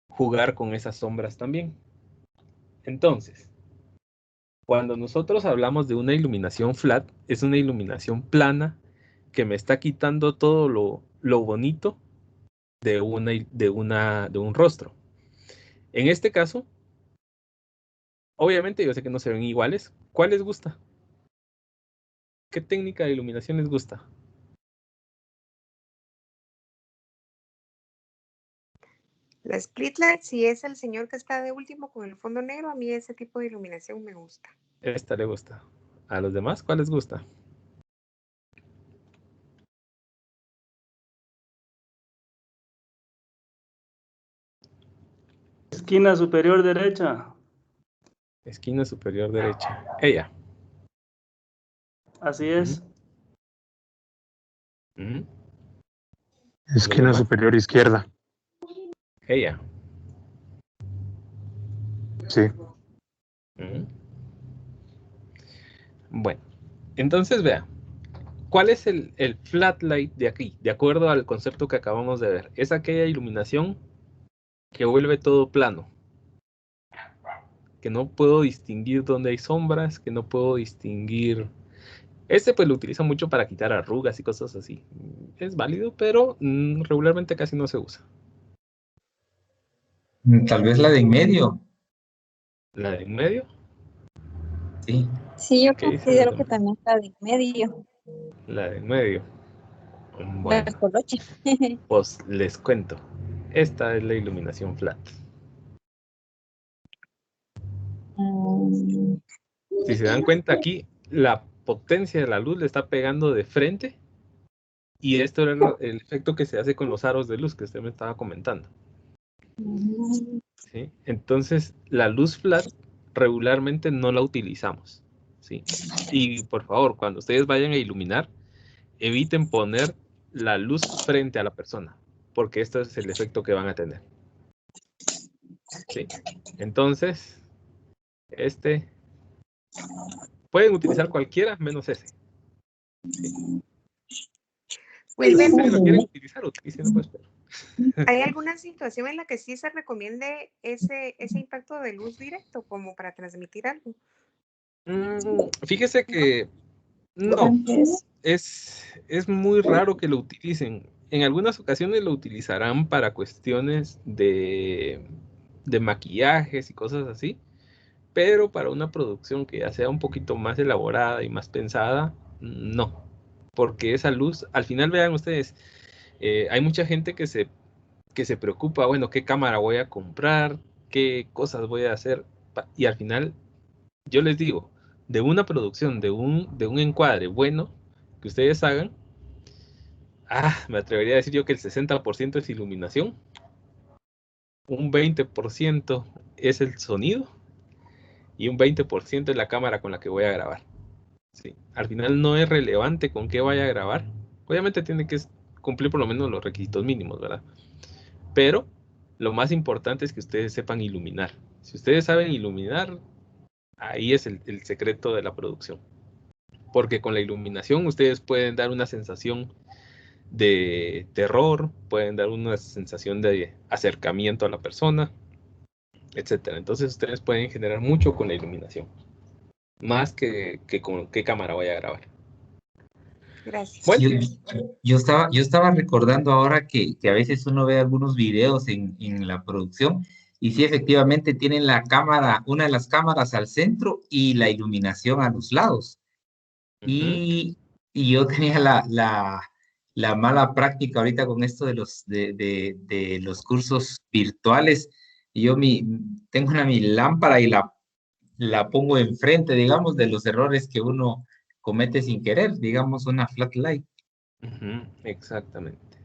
jugar con esas sombras también. Entonces, cuando nosotros hablamos de una iluminación flat, es una iluminación plana que me está quitando todo lo bonito de un rostro. En este caso, obviamente yo sé que no se ven iguales. ¿Cuál les gusta? ¿Qué técnica de iluminación les gusta? La split light, si es el señor que está de último con el fondo negro, a mí ese tipo de iluminación me gusta. Esta le gusta. ¿A los demás cuál les gusta? Esquina superior derecha. Esquina superior derecha. Ella. Así es. ¿Mm? Esquina superior izquierda. Ella. Sí. ¿Mm? Bueno, entonces vea. ¿Cuál es el flat light de aquí? De acuerdo al concepto que acabamos de ver. Es aquella iluminación que vuelve todo plano. Que no puedo distinguir dónde hay sombras, que no puedo distinguir. Este pues lo utiliza mucho para quitar arrugas y cosas así. Es válido, pero regularmente casi no se usa. Tal vez la de en medio. ¿La de en medio? Sí. Sí, yo ¿Qué dicen los considero que demás? también está de medio, La de en medio. la Bueno, colocha. pues les cuento. Esta es la iluminación flat. Mm, Si se dan cuenta aquí, la potencia de la luz le está pegando de frente. Y esto era el efecto que se hace con los aros de luz que usted me estaba comentando. ¿Sí? Entonces, la luz flat regularmente no la utilizamos. ¿Sí? Y por favor, cuando ustedes vayan a iluminar, eviten poner la luz frente a la persona, porque esto es el efecto que van a tener. ¿Sí? Entonces, pueden utilizar cualquiera menos ese. ¿Sí? Pues Si ven, ustedes lo quieren utilizar, utilícenlo pues. ¿hay alguna situación en la que sí se recomiende ese impacto de luz directo como para transmitir algo? Fíjese que no, es muy raro que lo utilicen. En algunas ocasiones lo utilizarán para cuestiones de maquillajes y cosas así, pero para una producción que ya sea un poquito más elaborada y más pensada, no, porque esa luz, al final vean ustedes, hay mucha gente que se preocupa, bueno, qué cámara voy a comprar, qué cosas voy a hacer, y al final yo les digo, de una producción, de un encuadre bueno que ustedes hagan, me atrevería a decir yo que el 60% es iluminación, un 20% es el sonido y un 20% es la cámara con la que voy a grabar. Sí. Al final no es relevante con qué vaya a grabar. Obviamente tiene que cumplir por lo menos los requisitos mínimos, ¿verdad? Pero lo más importante es que ustedes sepan iluminar. Si ustedes saben iluminar, ahí es el secreto de la producción. Porque con la iluminación ustedes pueden dar una sensación de terror, pueden dar una sensación de acercamiento a la persona, etcétera. Entonces ustedes pueden generar mucho con la iluminación, más que con qué cámara voy a grabar. Gracias. Bueno, Yo estaba recordando ahora que a veces uno ve algunos videos en la producción y sí, efectivamente tienen la cámara, una de las cámaras al centro y la iluminación a los lados. Y yo tenía la mala práctica ahorita con esto de los cursos virtuales. Y yo tengo mi lámpara y la pongo enfrente, digamos, de los errores que uno comete sin querer, digamos, una flat light. exactamente.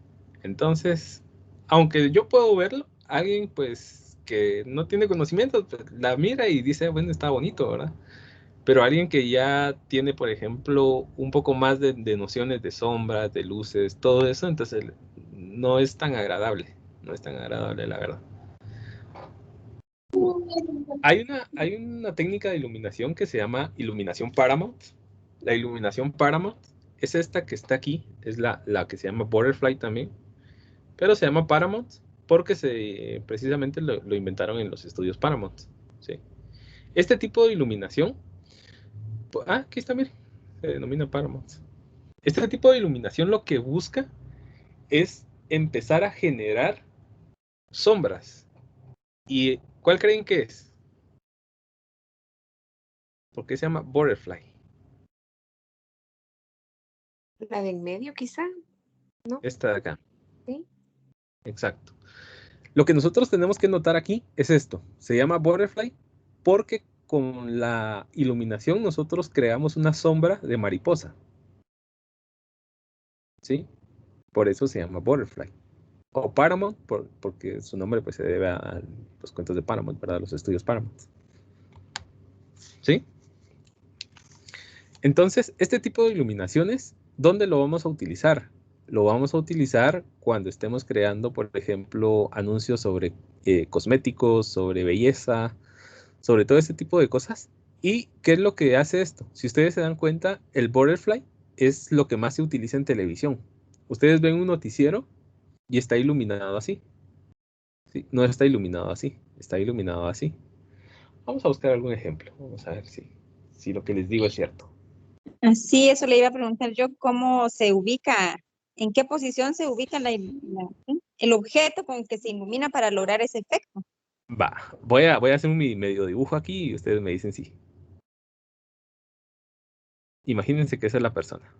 Entonces, aunque yo puedo verlo, alguien pues que no tiene conocimiento, pues, la mira y dice, bueno, está bonito, ¿verdad? Pero alguien que ya tiene, por ejemplo, un poco más de nociones de sombras, de luces, todo eso, entonces no es tan agradable, no es tan agradable, la verdad. Hay una técnica de iluminación que se llama iluminación Paramount. La iluminación Paramount es esta que está aquí, es la que se llama Butterfly también, pero se llama Paramount porque precisamente lo inventaron en los estudios Paramount. ¿Sí? Este tipo de iluminación, aquí está, miren, se denomina Paramount. Este tipo de iluminación lo que busca es empezar a generar sombras. ¿Y cuál creen que es? ¿Por qué se llama Butterfly? La de en medio, quizá, ¿no? Esta de acá. Sí. Exacto. Lo que nosotros tenemos que notar aquí es esto. Se llama Butterfly porque con la iluminación nosotros creamos una sombra de mariposa. ¿Sí? Por eso se llama Butterfly. O Paramount, porque su nombre pues, se debe a los cuentos de Paramount, ¿verdad? Los estudios Paramount. ¿Sí? Entonces, este tipo de iluminaciones, ¿dónde lo vamos a utilizar? Lo vamos a utilizar cuando estemos creando, por ejemplo, anuncios sobre cosméticos, sobre belleza, sobre todo ese tipo de cosas. ¿Y qué es lo que hace esto? Si ustedes se dan cuenta, el Butterfly es lo que más se utiliza en televisión. Ustedes ven un noticiero y está iluminado así. ¿Sí? No está iluminado así, está iluminado así. Vamos a buscar algún ejemplo. Vamos a ver si lo que les digo es cierto. Sí, eso le iba a preguntar yo, ¿cómo se ubica, en qué posición se ubica el objeto con el que se ilumina para lograr ese efecto? Va, voy a hacer un medio dibujo aquí y ustedes me dicen sí. Imagínense que esa es la persona.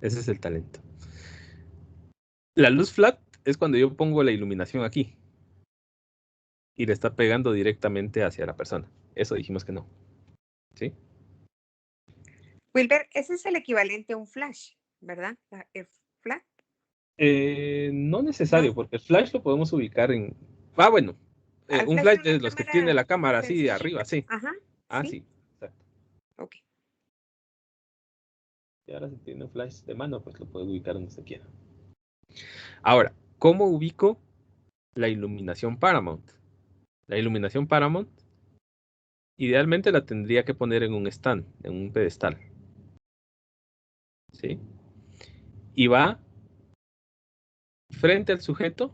Ese es el talento. La luz flat es cuando yo pongo la iluminación aquí y le está pegando directamente hacia la persona. Eso dijimos que no. ¿Sí? Wilber, ese es el equivalente a un flash, ¿verdad? El flash. No necesario, No. porque el flash lo podemos ubicar en... bueno. Al Un flash flash de una de los que tiene la cámara así sencilla. arriba, sí. Ajá. Sí. Exacto. Ok. Y ahora si tiene un flash de mano, pues lo puede ubicar donde se quiera. Ahora, ¿cómo ubico la iluminación Paramount? La iluminación Paramount, idealmente la tendría que poner en un stand, en un pedestal. ¿Sí? Y va frente al sujeto,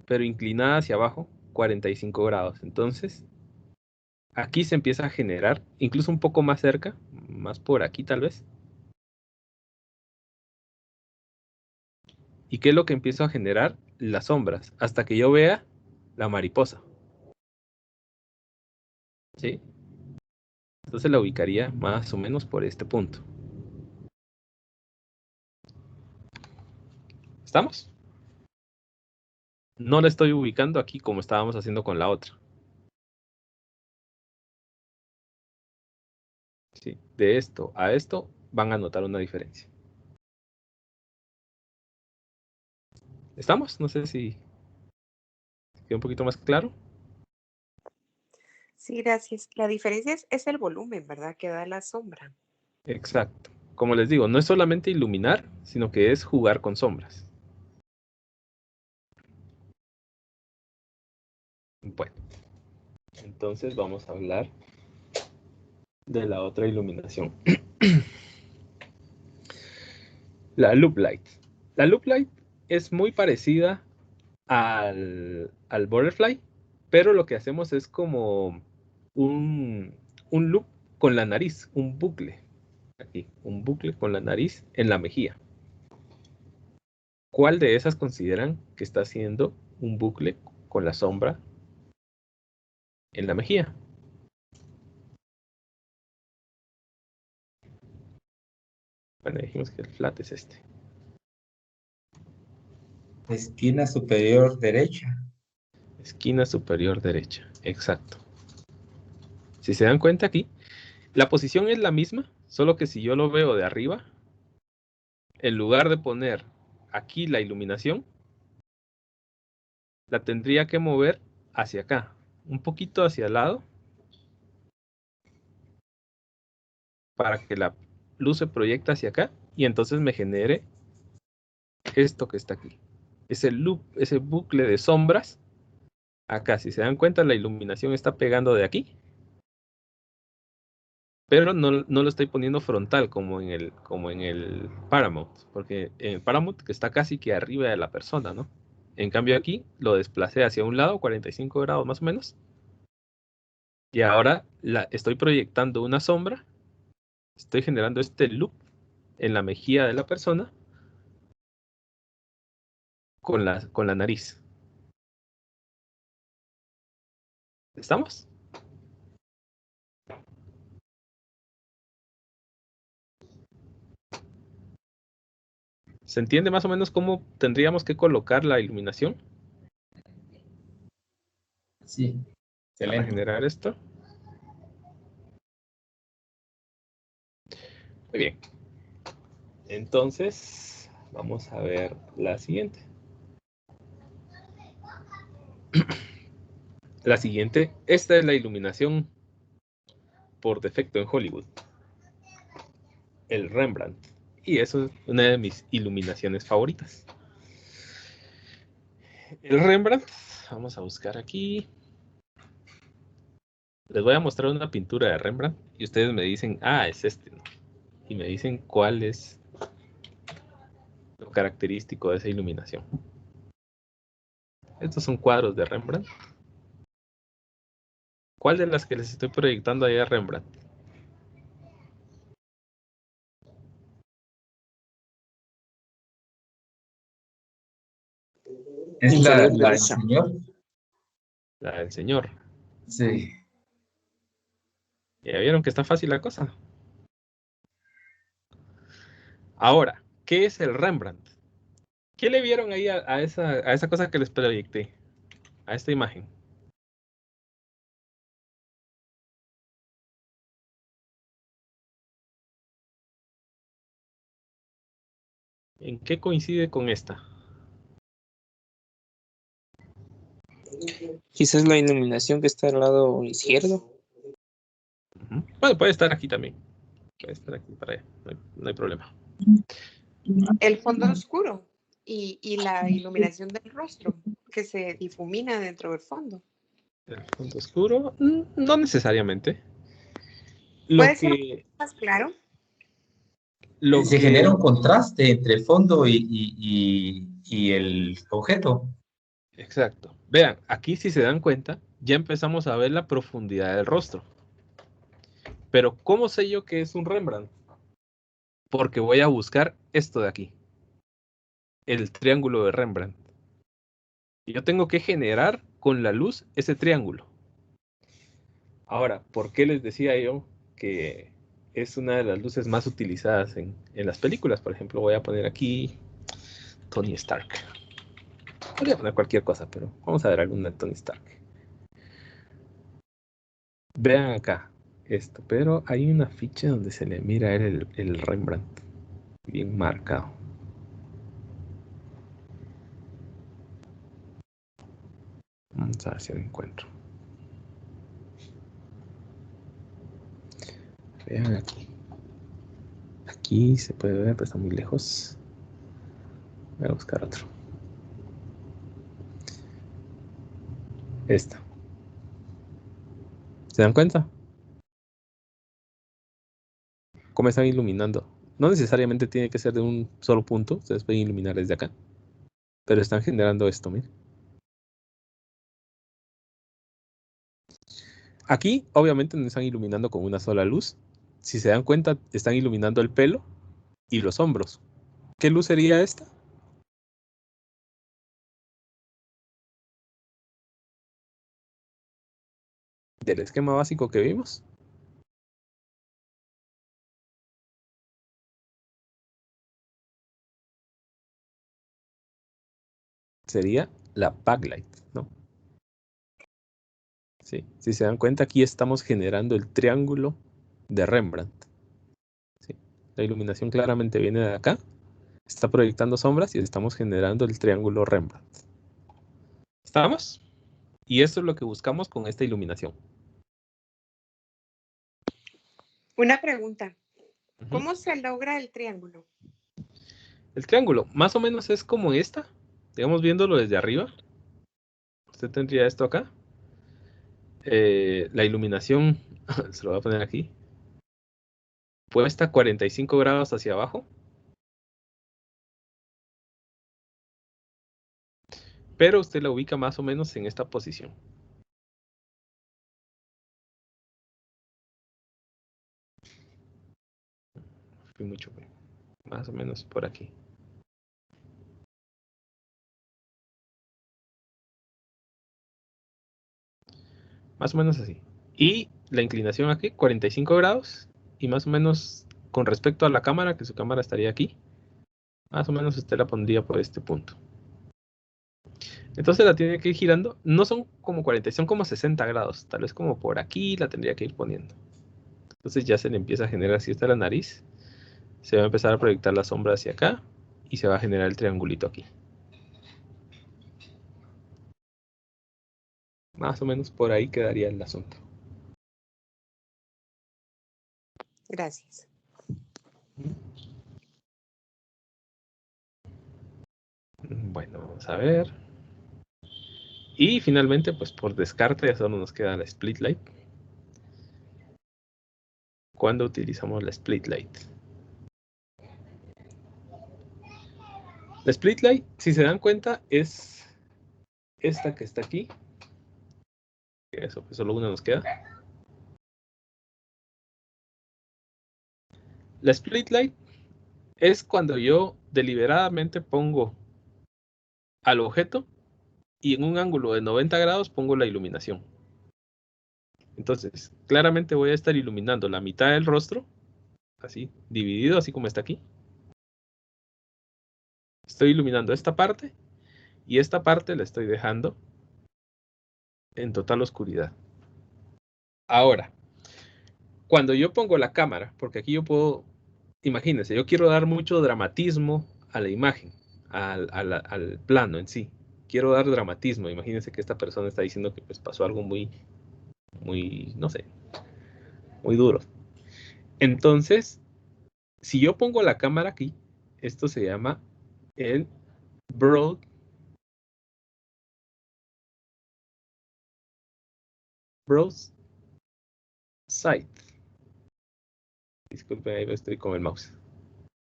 pero inclinada hacia abajo, 45 grados. Entonces, aquí se empieza a generar, incluso un poco más cerca, más por aquí tal vez. ¿Y qué es lo que empiezo a generar? Las sombras, hasta que yo vea la mariposa. ¿Sí? Entonces la ubicaría más o menos por este punto. ¿Estamos? No la estoy ubicando aquí como estábamos haciendo con la otra. ¿Sí? De esto a esto van a notar una diferencia. ¿Estamos? No sé si queda un poquito más claro. Sí, gracias. La diferencia es el volumen, ¿verdad? Que da la sombra. Exacto. Como les digo, no es solamente iluminar, sino que es jugar con sombras. Entonces vamos a hablar de la otra iluminación. La loop light. La loop light es muy parecida al butterfly, pero lo que hacemos es como un loop con la nariz, un bucle. Aquí, un bucle con la nariz en la mejilla. ¿Cuál de esas consideran que está haciendo un bucle con la sombra en la mejilla? Bueno, dijimos que el flat es este. Esquina superior derecha. Esquina superior derecha, exacto. Si se dan cuenta aquí, la posición es la misma, solo que si yo lo veo de arriba, en lugar de poner aquí la iluminación, la tendría que mover hacia acá, un poquito hacia el lado, para que la luz se proyecte hacia acá y entonces me genere esto que está aquí. Ese loop, ese bucle de sombras. Acá, si se dan cuenta, la iluminación está pegando de aquí, pero no lo estoy poniendo frontal como en el Paramount, porque en el Paramount que está casi que arriba de la persona, ¿no? En cambio aquí lo desplacé hacia un lado, 45 grados más o menos, y ahora estoy proyectando una sombra, estoy generando este loop en la mejilla de la persona con la nariz. ¿Estamos? ¿Se entiende más o menos cómo tendríamos que colocar la iluminación Sí, para excelente. generar esto? Muy bien. Entonces, vamos a ver la siguiente. La siguiente, esta es la iluminación por defecto en Hollywood. El Rembrandt. Y eso es una de mis iluminaciones favoritas. El Rembrandt, vamos a buscar aquí. Les voy a mostrar una pintura de Rembrandt y ustedes me dicen, ah, es este, ¿no? Y me dicen cuál es lo característico de esa iluminación. Estos son cuadros de Rembrandt. ¿Cuál de las que les estoy proyectando ahí es Rembrandt? Es la del señor. La del señor. Sí. ¿Ya vieron que está fácil la cosa? Ahora, ¿qué es el Rembrandt? ¿Qué le vieron ahí a esa cosa que les proyecté? A esta imagen. ¿En qué coincide con esta? Quizás la iluminación que está al lado izquierdo. Bueno, puede estar aquí también. Puede estar aquí para allá. No hay problema. El fondo oscuro y la iluminación del rostro que se difumina dentro del fondo. El fondo oscuro, no necesariamente. ¿Puede ser más claro? Se genera un contraste entre el fondo y el objeto. Exacto. Vean, aquí si se dan cuenta, ya empezamos a ver la profundidad del rostro. Pero ¿cómo sé yo que es un Rembrandt? Porque voy a buscar esto de aquí. El triángulo de Rembrandt. Y yo tengo que generar con la luz ese triángulo. Ahora, ¿por qué les decía yo que es una de las luces más utilizadas en las películas? Por ejemplo, voy a poner aquí Tony Stark. Podría poner cualquier cosa, pero vamos a ver alguna de Tony Stark. Vean acá esto, pero hay una ficha donde se le mira el Rembrandt bien marcado. Vamos a ver si lo encuentro. Vean aquí. Aquí se puede ver, pero está muy lejos. Voy a buscar otro. Esta. ¿Se dan cuenta? ¿Cómo están iluminando? No necesariamente tiene que ser de un solo punto. Ustedes pueden iluminar desde acá. Pero están generando esto, miren. Aquí, obviamente, no están iluminando con una sola luz. Si se dan cuenta, están iluminando el pelo y los hombros. ¿Qué luz sería esta? Del esquema básico que vimos. Sería la backlight, ¿no? Sí. Si se dan cuenta, aquí estamos generando el triángulo de Rembrandt. ¿Sí? La iluminación claramente viene de acá. Está proyectando sombras y estamos generando el triángulo Rembrandt. ¿Estamos? Y esto es lo que buscamos con esta iluminación. Una pregunta. ¿Cómo se logra el triángulo? El triángulo, más o menos es como esta. Digamos, viéndolo desde arriba. Usted tendría esto acá. La iluminación, se lo voy a poner aquí, puesta 45 grados hacia abajo. Pero usted la ubica más o menos en esta posición. Fui mucho, más o menos por aquí. Más o menos así. Y la inclinación aquí, 45 grados. Y más o menos con respecto a la cámara, que su cámara estaría aquí, más o menos usted la pondría por este punto. Entonces la tiene que ir girando. No son como 40, son como 60 grados. Tal vez como por aquí la tendría que ir poniendo. Entonces ya se le empieza a generar, si está la nariz, se va a empezar a proyectar la sombra hacia acá y se va a generar el triangulito aquí. Más o menos por ahí quedaría el asunto. Gracias. Bueno, vamos a ver. Y finalmente, pues por descarte, ya solo nos queda la split light. ¿Cuándo utilizamos la split light? La split light, si se dan cuenta, es esta que está aquí. Eso, pues solo una nos queda. La split light es cuando yo deliberadamente pongo al objeto y en un ángulo de 90 grados pongo la iluminación. Entonces, claramente voy a estar iluminando la mitad del rostro, así, dividido, así como está aquí. Estoy iluminando esta parte y esta parte la estoy dejando en total oscuridad. Ahora, cuando yo pongo la cámara, porque aquí yo puedo, imagínense, yo quiero dar mucho dramatismo a la imagen, al plano en sí. Quiero dar dramatismo. Imagínense que esta persona está diciendo que pues, pasó algo muy, no sé, muy duro. Entonces, si yo pongo la cámara aquí, esto se llama el broad sight. Disculpen, ahí estoy con el mouse.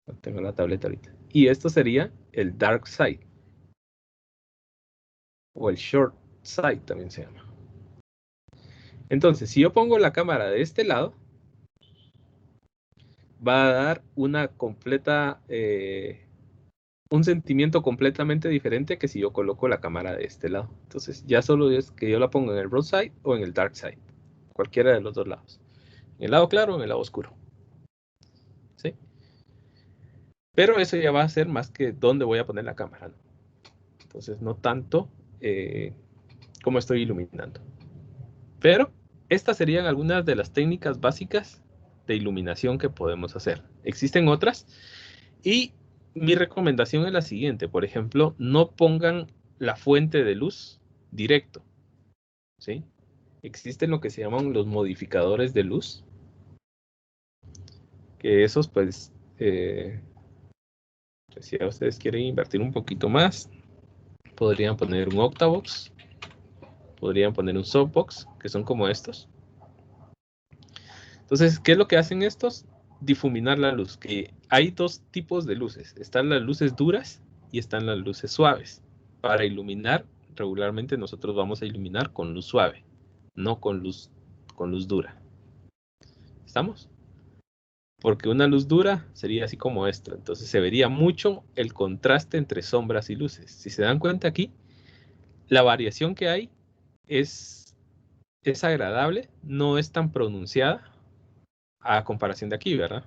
No tengo la tableta ahorita. Y esto sería el dark sight. O el short sight también se llama. Entonces, si yo pongo la cámara de este lado, va a dar una completa, un sentimiento completamente diferente que si yo coloco la cámara de este lado. Entonces, ya solo es que yo la pongo en el broad sight o en el dark sight. Cualquiera de los dos lados. En el lado claro o en el lado oscuro. ¿Sí? Pero eso ya va a ser más que dónde voy a poner la cámara, ¿no? Entonces, no tanto cómo estoy iluminando. Pero estas serían algunas de las técnicas básicas de iluminación que podemos hacer. Existen otras y mi recomendación es la siguiente. Por ejemplo, no pongan la fuente de luz directo, ¿sí? Existen lo que se llaman los modificadores de luz, que esos pues, si a ustedes quieren invertir un poquito más, podrían poner un octavox, podrían poner un softbox, que son como estos. Entonces, ¿qué es lo que hacen estos? Difuminar la luz, que hay dos tipos de luces. Están las luces duras y están las luces suaves. Para iluminar, regularmente nosotros vamos a iluminar con luz suave, no con luz dura. ¿Estamos? Porque una luz dura sería así como esto. Entonces se vería mucho el contraste entre sombras y luces. Si se dan cuenta aquí, la variación que hay es agradable, no es tan pronunciada a comparación de aquí, ¿verdad?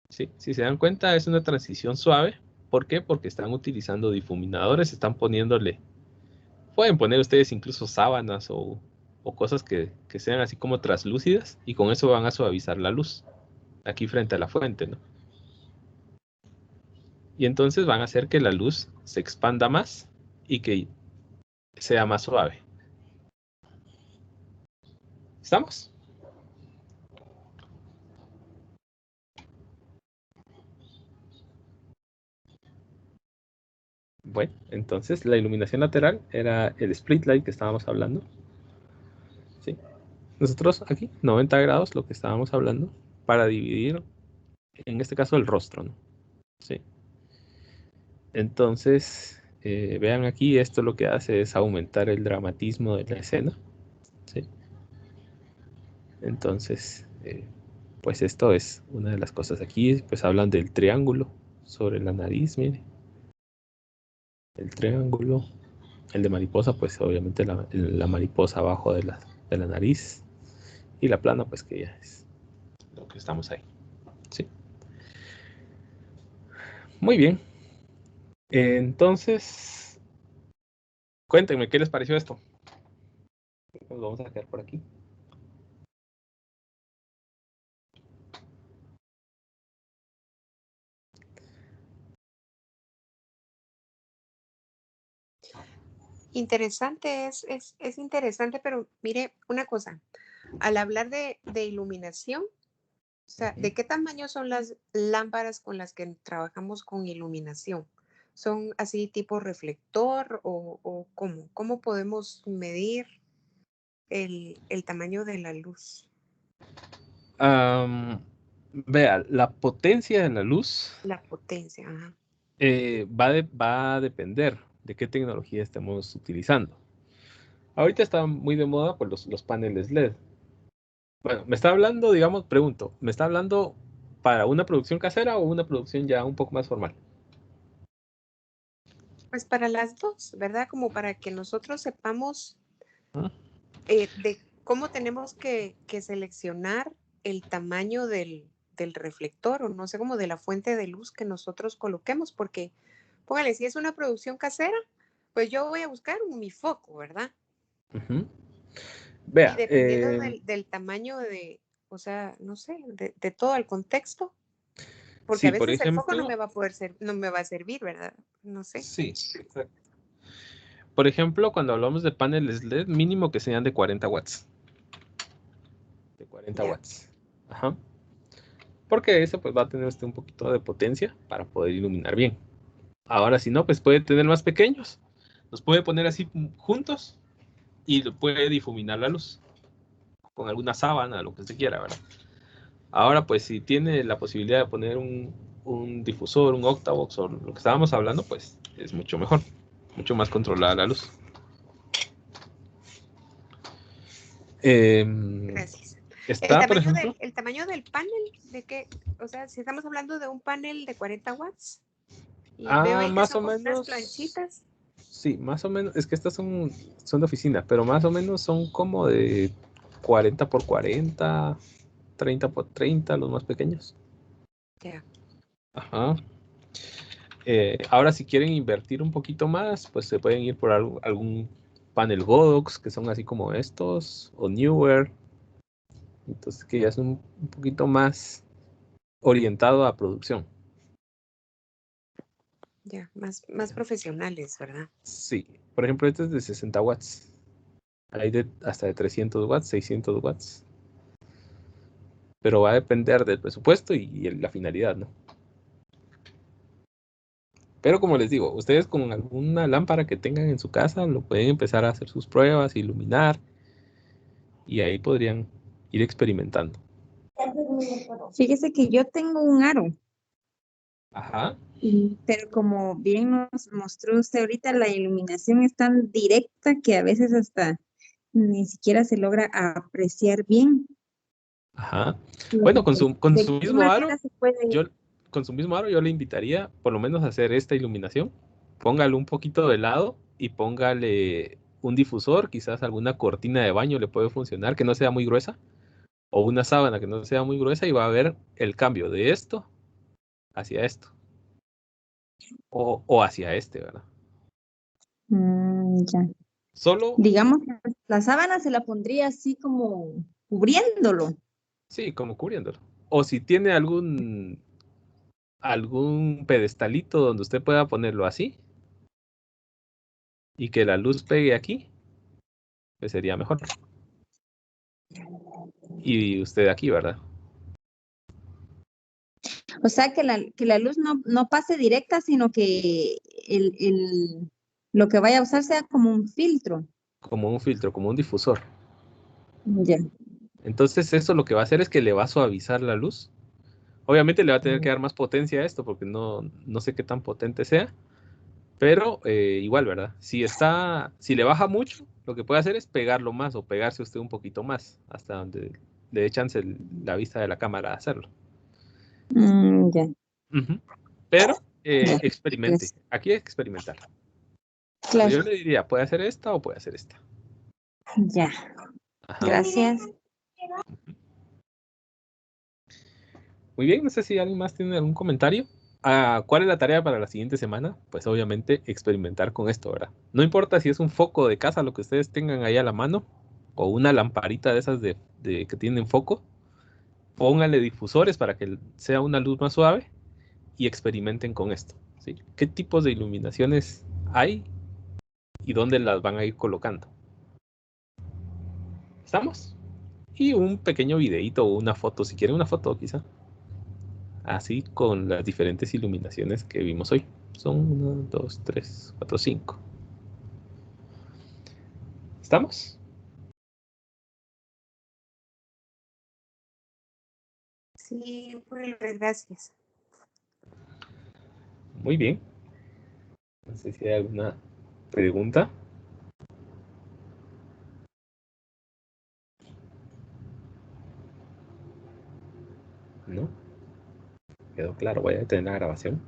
Sí, si se dan cuenta, es una transición suave. ¿Por qué? Porque están utilizando difuminadores, están poniéndole, pueden poner ustedes incluso sábanas o cosas que sean así como traslúcidas, y con eso van a suavizar la luz aquí frente a la fuente, ¿no? Y entonces van a hacer que la luz se expanda más y que sea más suave. ¿Estamos? Bueno, entonces la iluminación lateral era el split light que estábamos hablando. ¿Sí? Nosotros aquí, 90 grados, lo que estábamos hablando, para dividir, en este caso, el rostro, ¿no? ¿Sí? Entonces, vean aquí, esto lo que hace es aumentar el dramatismo de la escena. ¿Sí? Entonces, pues esto es una de las cosas aquí, pues hablan del triángulo sobre la nariz, mire. El triángulo. El de mariposa, pues obviamente la mariposa abajo de la nariz. Y la plana, pues que ya es lo que estamos ahí. ¿Sí? Muy bien. Entonces, cuéntenme, ¿qué les pareció esto? Nos vamos a quedar por aquí. Interesante, es interesante, pero mire una cosa, al hablar de iluminación, o sea, ¿de qué tamaño son las lámparas con las que trabajamos con iluminación? ¿Son así tipo reflector o cómo? ¿Cómo podemos medir el tamaño de la luz? Vea, la potencia de la luz La potencia, ajá. va a depender de qué tecnología estemos utilizando. Ahorita está muy de moda pues, los paneles LED. Bueno, me está hablando, digamos, pregunto, ¿me está hablando para una producción casera o una producción ya un poco más formal? Pues para las dos, ¿verdad? Como para que nosotros sepamos de cómo tenemos que seleccionar el tamaño del reflector, o no sé, como de la fuente de luz que nosotros coloquemos, porque, póngale, si es una producción casera, pues yo voy a buscar mi foco, ¿verdad? Vea, y dependiendo del tamaño o sea, no sé, de todo el contexto, porque sí, a veces por ejemplo, el foco no me va a servir, ¿verdad? No sé. Sí, exacto. Por ejemplo, cuando hablamos de paneles LED, mínimo que sean de 40 watts. De 40 watts. Ajá. Porque eso pues va a tener un poquito de potencia para poder iluminar bien. Ahora, si no, pues puede tener más pequeños. Los puede poner así juntos y puede difuminar la luz con alguna sábana, lo que se quiera, ¿verdad? Ahora, pues si tiene la posibilidad de poner un difusor, un octavox o lo que estábamos hablando, pues es mucho mejor, mucho más controlada la luz. Gracias. Está, por ejemplo, el tamaño del panel, ¿de qué? O sea, si estamos hablando de un panel de 40 watts y veo ahí que más son o como unas menos, planchitas. sí, más o menos, es que estas son de oficina, pero más o menos son como de 40 por 40, 30 por 30, los más pequeños. Ya. Ajá. Ahora, si quieren invertir un poquito más, pues se pueden ir por algún panel Godox, que son así como estos, o Newer. Entonces, que ya es un poquito más orientado a producción. Ya, más profesionales, ¿verdad? Sí. Por ejemplo, este es de 60 watts. Hay hasta de 300 watts, 600 watts. Pero va a depender del presupuesto y la finalidad, ¿no? Pero como les digo, ustedes con alguna lámpara que tengan en su casa lo pueden empezar a hacer sus pruebas, iluminar, y ahí podrían ir experimentando. Fíjese que yo tengo un aro, Ajá. pero como bien nos mostró usted ahorita, la iluminación es tan directa que a veces hasta ni siquiera se logra apreciar bien. Ajá. Bueno, con ¿De su qué mismo aro, manera se puede? con su mismo aro yo le invitaría por lo menos a hacer esta iluminación. Póngale un poquito de lado y póngale un difusor, quizás alguna cortina de baño le puede funcionar, que no sea muy gruesa, o una sábana que no sea muy gruesa, y va a ver el cambio de esto hacia esto, o hacia este, ¿verdad? Ya. Solo, Digamos, la sábana se la pondría así como cubriéndolo. sí, como cubriéndolo. O si tiene algún pedestalito donde usted pueda ponerlo así y que la luz pegue aquí, pues sería mejor. Y usted aquí, ¿verdad? O sea, que la luz no pase directa, sino que lo que vaya a usar sea como un filtro. Como un filtro, como un difusor. Ya. Entonces eso lo que va a hacer es que le va a suavizar la luz. Obviamente le va a tener que dar más potencia a esto porque no sé qué tan potente sea. Pero igual, ¿verdad? Si le baja mucho, lo que puede hacer es pegarlo más o pegarse usted un poquito más hasta donde le dé chance la vista de la cámara a hacerlo. Ya, Ujú. Pero ya. experimente. Pues, Aquí hay que experimentar. Pero claro, yo le diría, puede hacer esta o puede hacer esta. ya. Ajá. Gracias. Muy bien, no sé si alguien más tiene algún comentario. ¿Cuál es la tarea para la siguiente semana? Pues obviamente experimentar con esto, ¿verdad? No importa si es un foco de casa, lo que ustedes tengan ahí a la mano, o una lamparita de esas que tienen foco, pónganle difusores para que sea una luz más suave y experimenten con esto, ¿sí? ¿Qué tipos de iluminaciones hay y dónde las van a ir colocando? ¿Estamos? Y un pequeño videíto o una foto, si quieren una foto quizá. Así con las diferentes iluminaciones que vimos hoy. Son 1, 2, 3, 4, 5. ¿Estamos? Sí, pues gracias. Muy bien. No sé si hay alguna pregunta. ¿No? Quedó claro. Voy a detener la grabación.